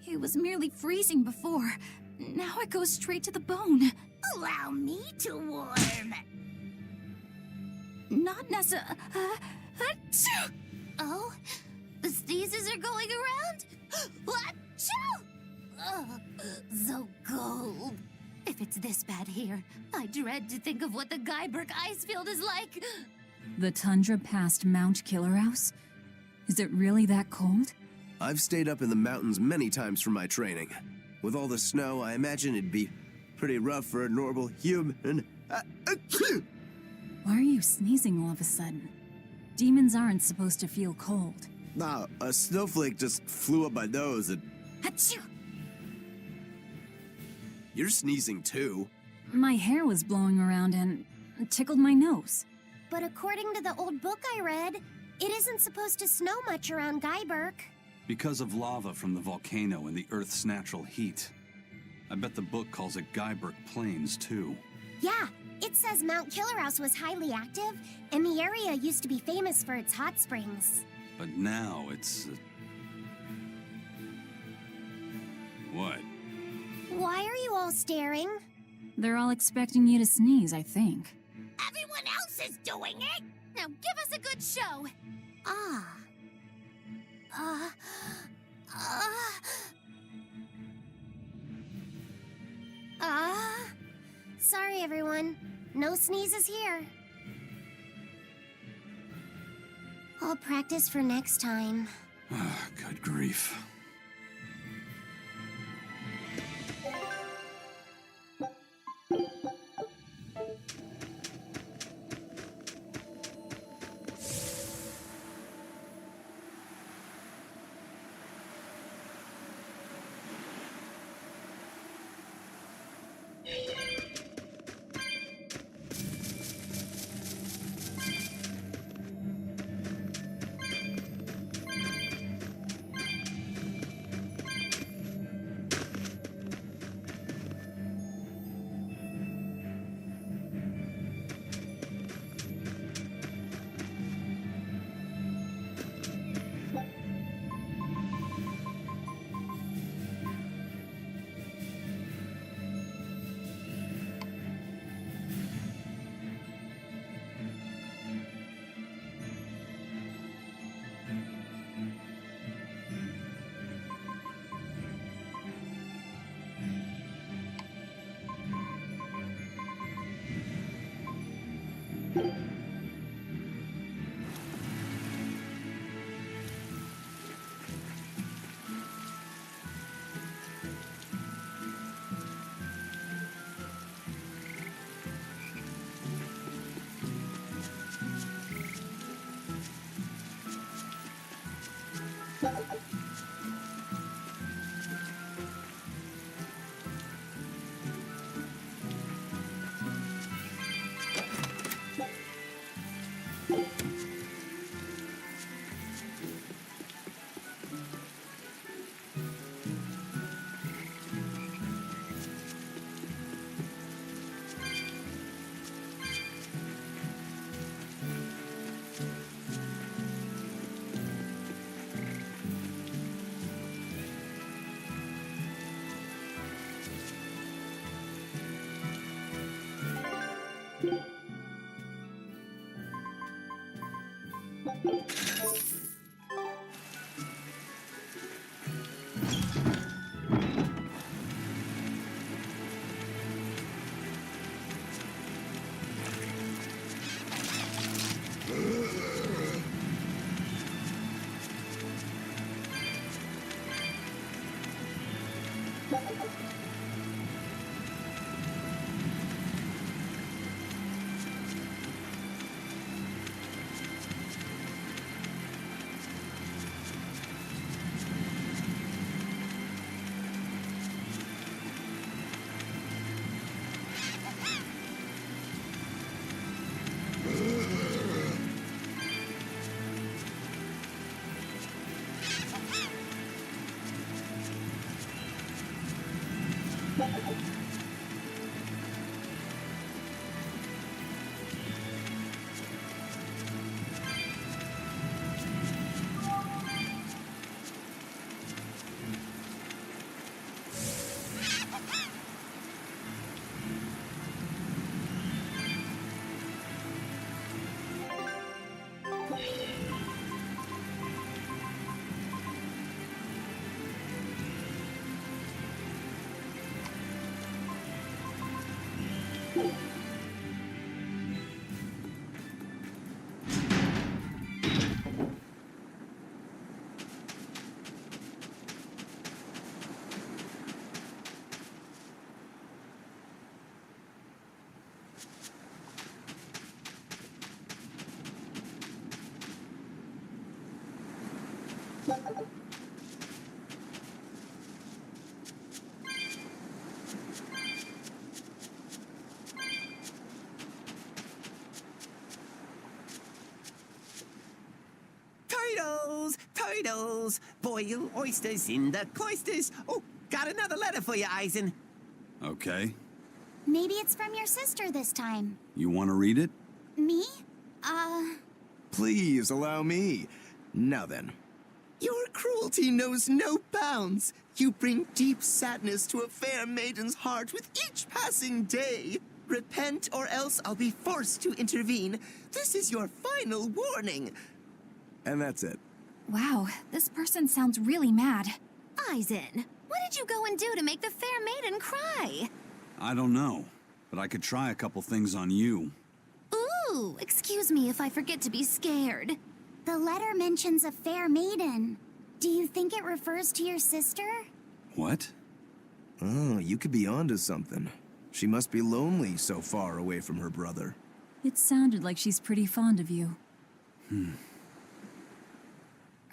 It was merely freezing before. Now it goes straight to the bone. Allow me to warm. Not necessarily. Oh? The sneezes are going around? Achoo! Ugh, so cold. If it's this bad here, I dread to think of what the Guyberg ice field is like. The tundra past Mount Killerhouse? Is it really that cold? I've stayed up in the mountains many times for my training. With all the snow, I imagine it'd be pretty rough for a normal human. Why are you sneezing all of a sudden? Demons aren't supposed to feel cold. Nah, a snowflake just flew up my nose and... Achoo! You're sneezing too. My hair was blowing around and tickled my nose. But according to the old book I read, it isn't supposed to snow much around Guyberg. Because of lava from the volcano and the Earth's natural heat. I bet the book calls it Guyberg Plains, too. Yeah, it says Mount Killerhouse was highly active, and the area used to be famous for its hot springs. But now it's... What? Why are you all staring? They're all expecting you to sneeze, I think. Everyone else is doing it! Now give us a good show. Sorry everyone. No sneezes here. I'll practice for next time. Good grief. Turtles! Boil oysters in the cloisters. Oh, got another letter for you, Eisen. Okay. Maybe it's from your sister this time. You want to read it? Me? Please allow me. Now then. Your cruelty knows no bounds. You bring deep sadness to a fair maiden's heart with each passing day. Repent, or else I'll be forced to intervene. This is your final warning. And that's it. Wow, this person sounds really mad. Eisen, what did you go and do to make the fair maiden cry? I don't know, but I could try a couple things on you. Ooh, excuse me if I forget to be scared. The letter mentions a fair maiden. Do you think it refers to your sister? What? Oh, you could be onto something. She must be lonely so far away from her brother. It sounded like she's pretty fond of you.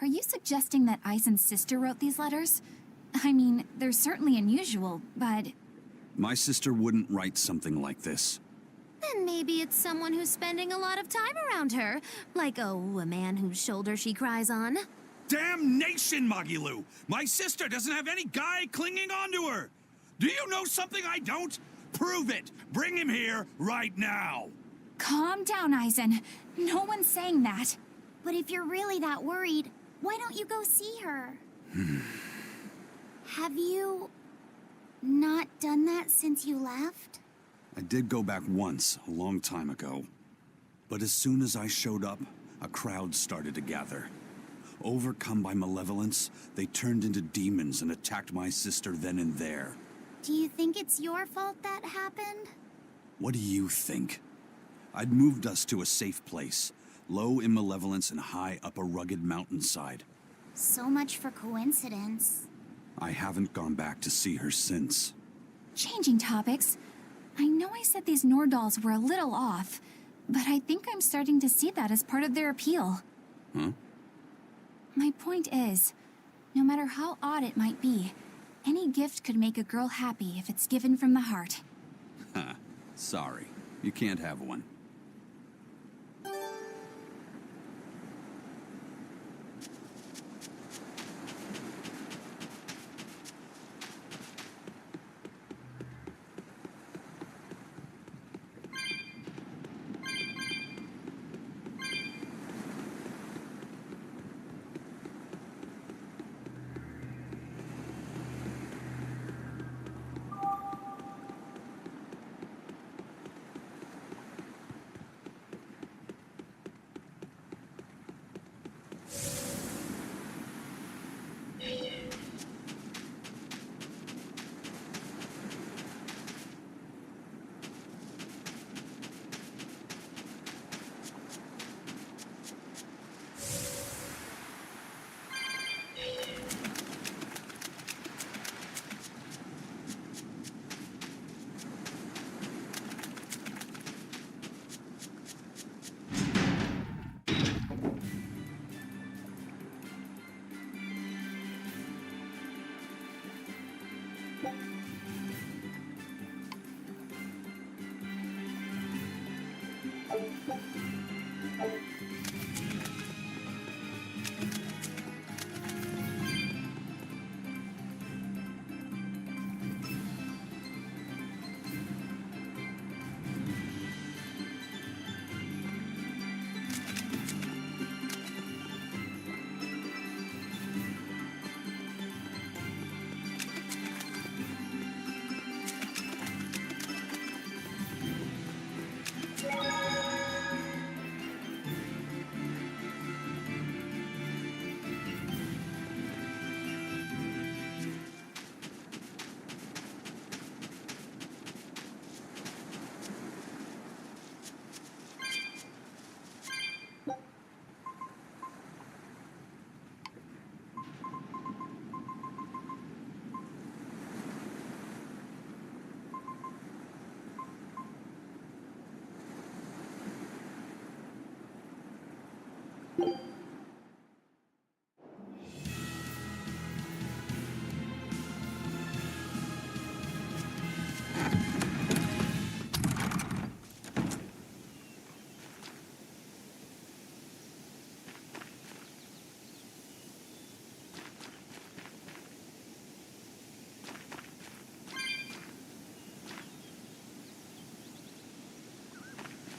Are you suggesting that Eisen's sister wrote these letters? I mean, they're certainly unusual, but... My sister wouldn't write something like this. Then maybe it's someone who's spending a lot of time around her. Like, oh, a man whose shoulder she cries on. Damnation, Magilu! My sister doesn't have any guy clinging onto her! Do you know something I don't? Prove it! Bring him here right now! Calm down, Eisen. No one's saying that. But if you're really that worried, why don't you go see her? Have you not done that since you left? I did go back once, a long time ago. But as soon as I showed up, a crowd started to gather. Overcome by malevolence, they turned into demons and attacked my sister then and there. Do you think it's your fault that happened? What do you think? I'd moved us to a safe place, low in malevolence and high up a rugged mountainside. So much for coincidence. I haven't gone back to see her since. Changing topics. I know I said these Nordals were a little off, but I think I'm starting to see that as part of their appeal. Huh? My point is, no matter how odd it might be, any gift could make a girl happy if it's given from the heart. Sorry, you can't have one.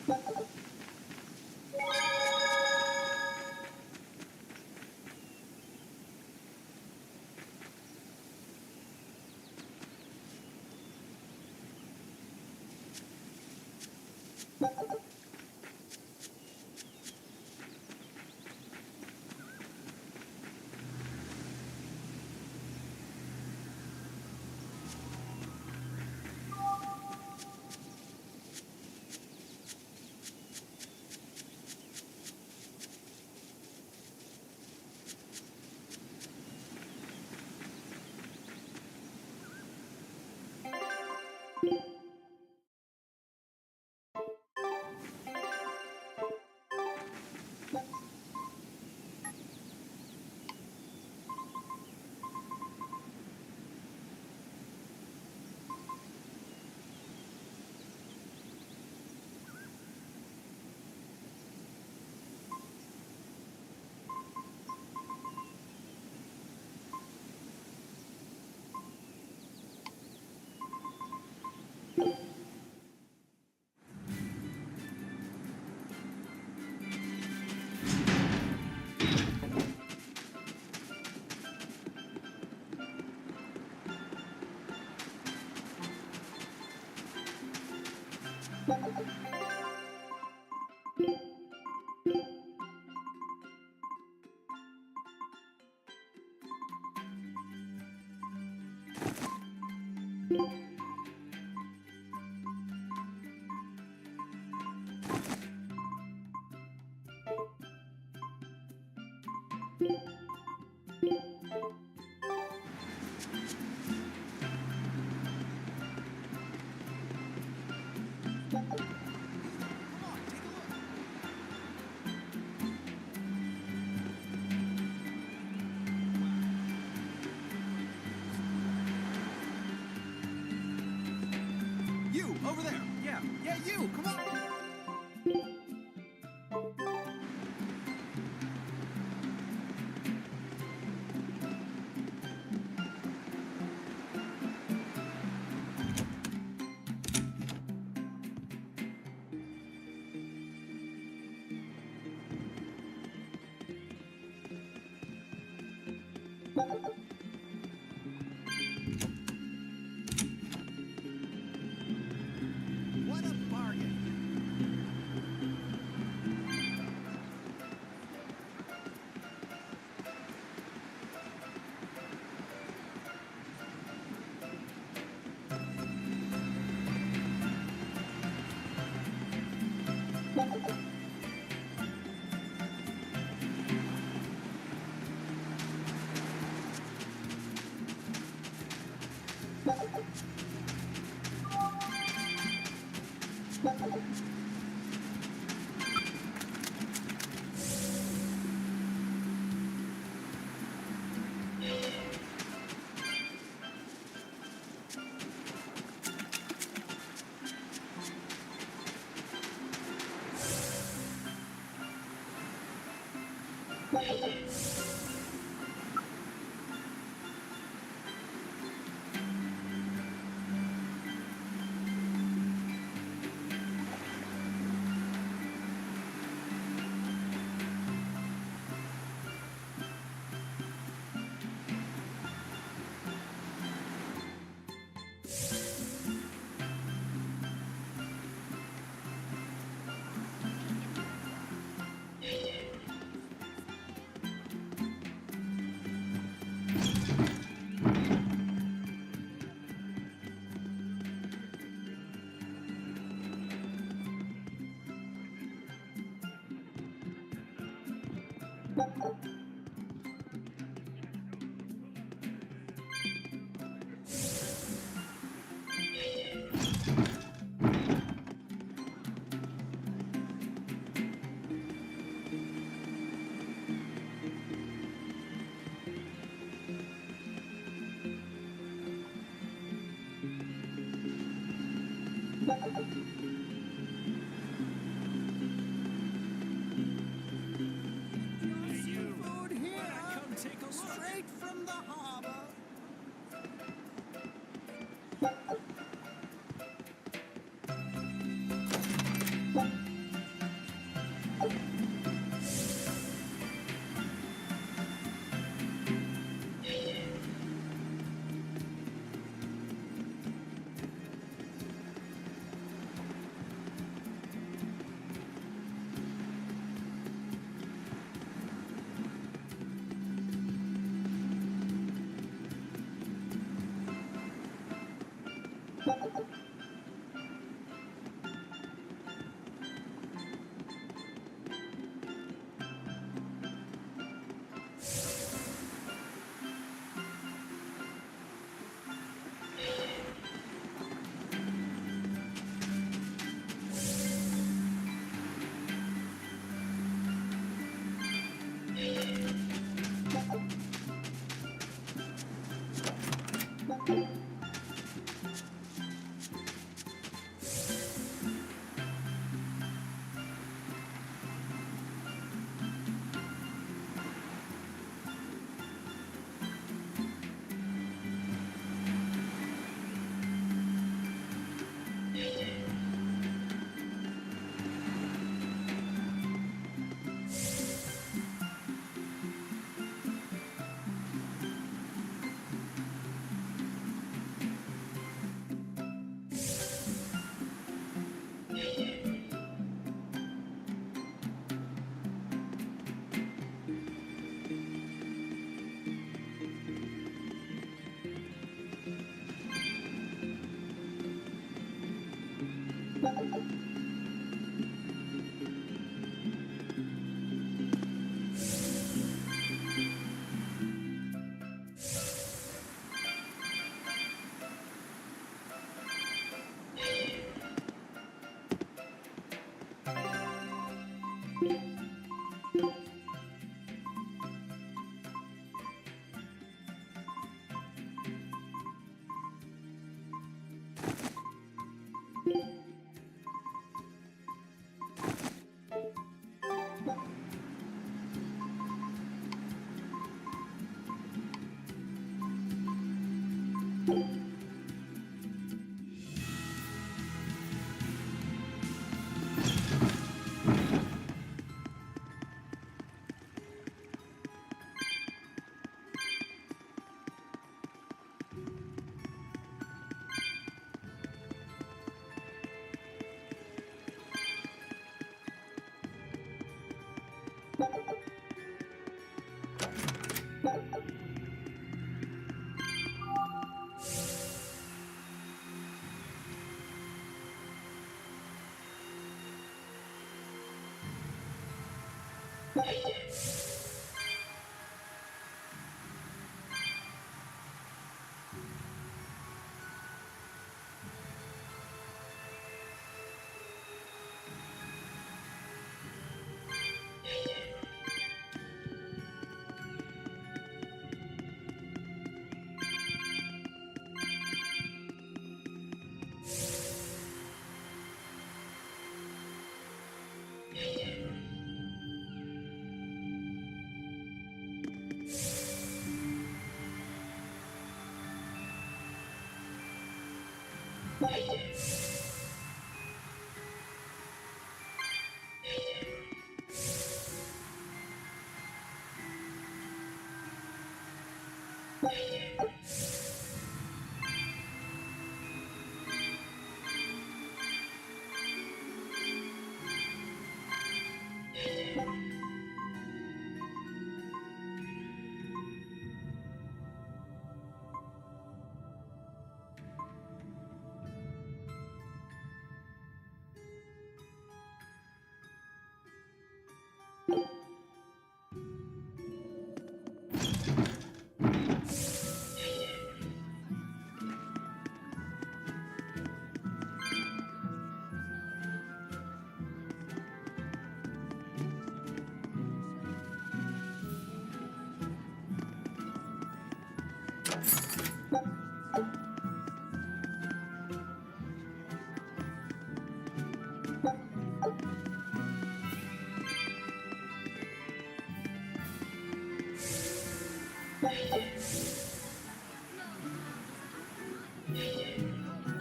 You, over there. Yeah, you, come on. What a bargain. Food here. Come take a look. Straight from the harbor.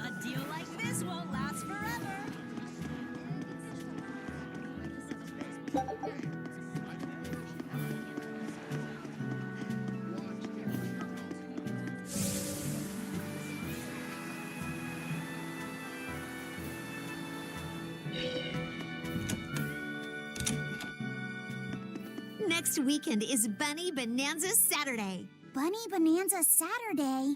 A deal like this won't last forever. Next weekend is Bunny Bonanza Saturday. Bunny Bonanza Saturday?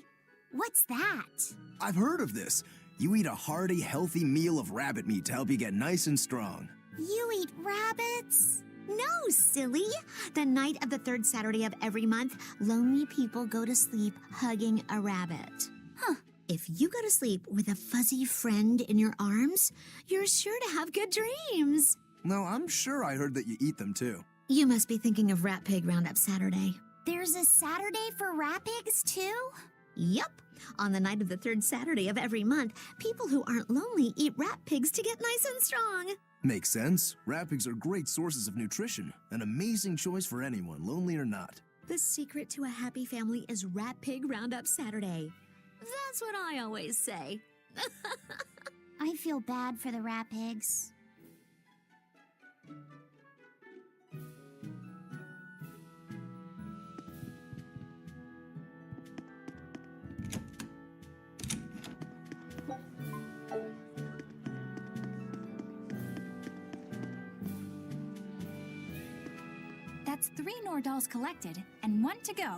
What's that? I've heard of this. You eat a hearty, healthy meal of rabbit meat to help you get nice and strong. You eat rabbits? No, silly. The night of the third Saturday of every month, lonely people go to sleep hugging a rabbit. Huh. If you go to sleep with a fuzzy friend in your arms, you're sure to have good dreams. No, I'm sure I heard that you eat them too. You must be thinking of Rat Pig Roundup Saturday. There's a Saturday for rat pigs too? Yup. On the night of the third Saturday of every month, people who aren't lonely eat rat pigs to get nice and strong. Makes sense. Rat pigs are great sources of nutrition. An amazing choice for anyone, lonely or not. The secret to a happy family is Rat Pig Roundup Saturday. That's what I always say. I feel bad for the rat pigs. That's 3 Nordals collected and 1 to go.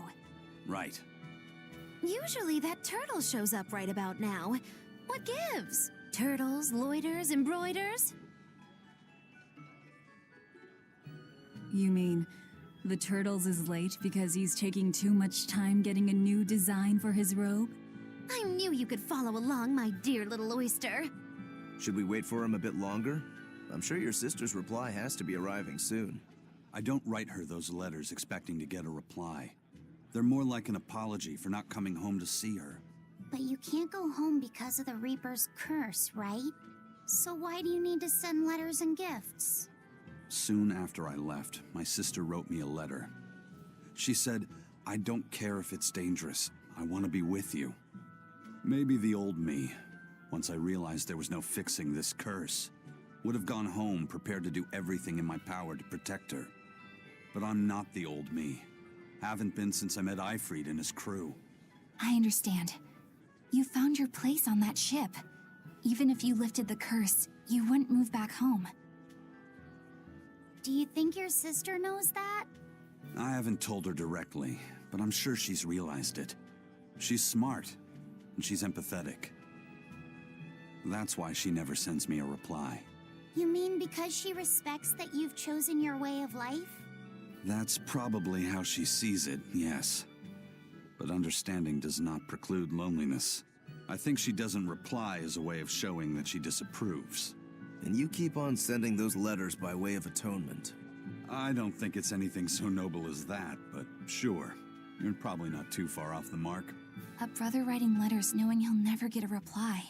Right. Usually that turtle shows up right about now. What gives? Turtles, loiters, embroiders? You mean the Turtles is late because he's taking too much time getting a new design for his robe? I knew you could follow along, my dear little oyster. Should we wait for him a bit longer? I'm sure your sister's reply has to be arriving soon. I don't write her those letters expecting to get a reply. They're more like an apology for not coming home to see her. But you can't go home because of the Reaper's curse, right? So why do you need to send letters and gifts? Soon after I left, my sister wrote me a letter. She said, "I don't care if it's dangerous. I want to be with you." Maybe the old me, once I realized there was no fixing this curse, would have gone home prepared to do everything in my power to protect her. But I'm not the old me. Haven't been since I met Eifried and his crew. I understand. You found your place on that ship. Even if you lifted the curse, you wouldn't move back home. Do you think your sister knows that? I haven't told her directly, but I'm sure she's realized it. She's smart, and she's empathetic. That's why she never sends me a reply. You mean because she respects that you've chosen your way of life? That's probably how she sees it, yes. But understanding does not preclude loneliness. I think she doesn't reply as a way of showing that she disapproves. And you keep on sending those letters by way of atonement. I don't think it's anything so noble as that, but sure. You're probably not too far off the mark. A brother writing letters knowing he'll never get a reply.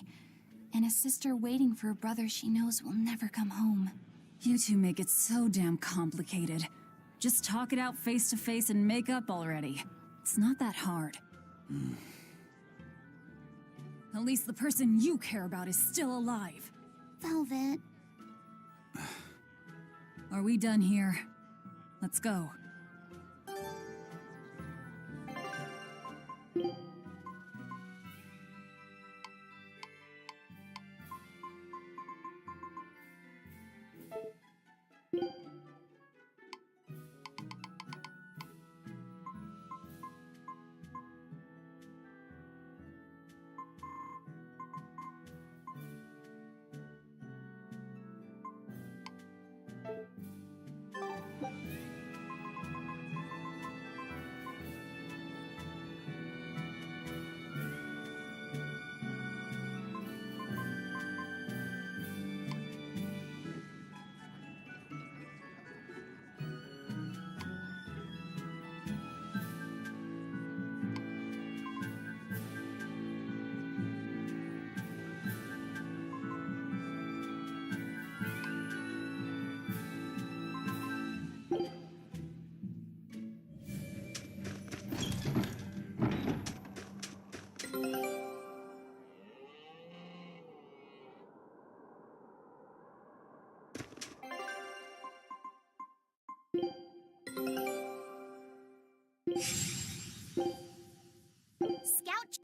And a sister waiting for a brother she knows will never come home. You two make it so damn complicated. Just talk it out face to face and make up already. It's not that hard. At least the person you care about is still alive. Velvet. Are we done here? Let's go. Scout.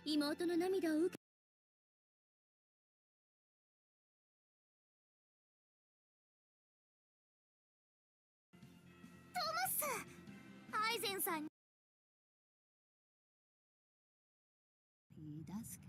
妹の涙を受けトマス、アイゼンさんトマス。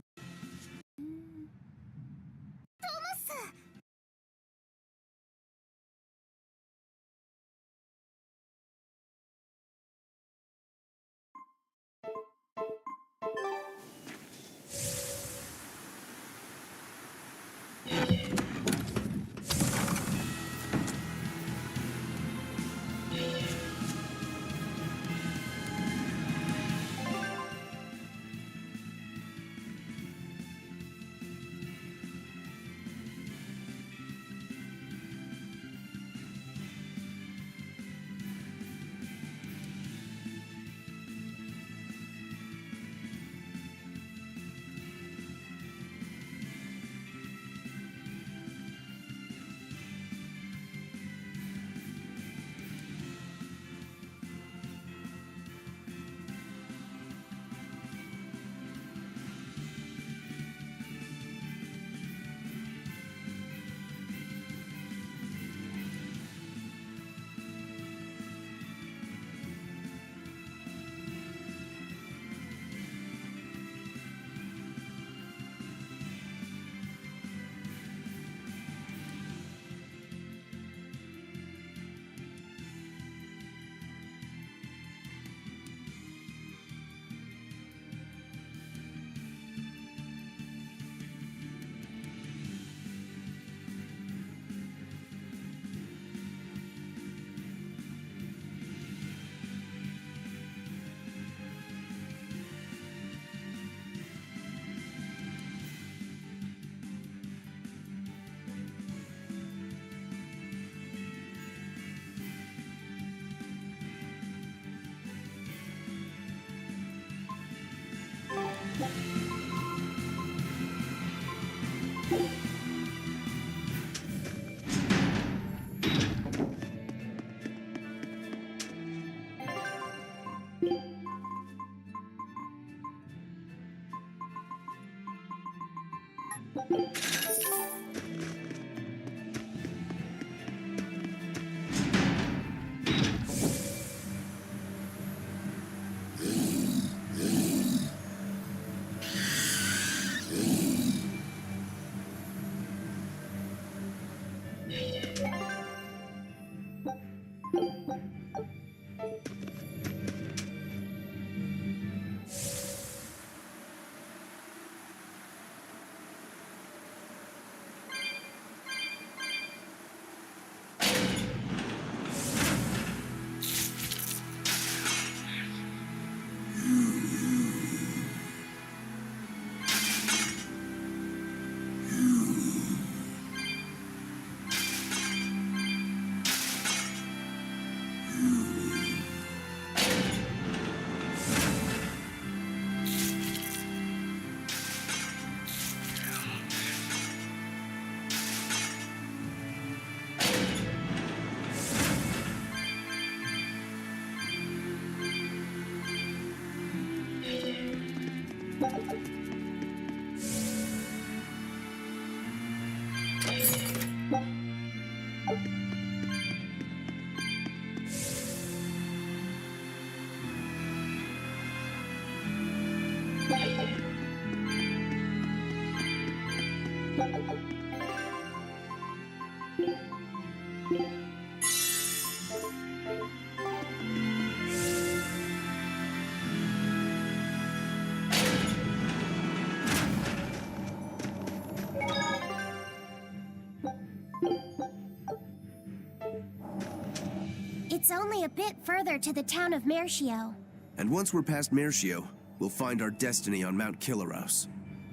It's only a bit further to the town of Mercio. And once we're past Mercio, we'll find our destiny on Mount Killaros.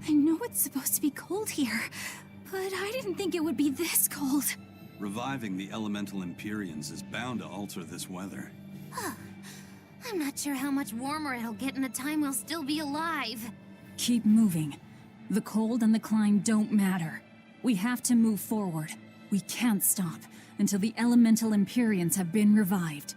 I know it's supposed to be cold here, but I didn't think it would be this cold. Reviving the elemental Empyreans is bound to alter this weather. I'm not sure how much warmer it'll get in the time we'll still be alive. Keep moving. The cold and the climb don't matter. We have to move forward. We can't stop until the elemental Empyreans have been revived.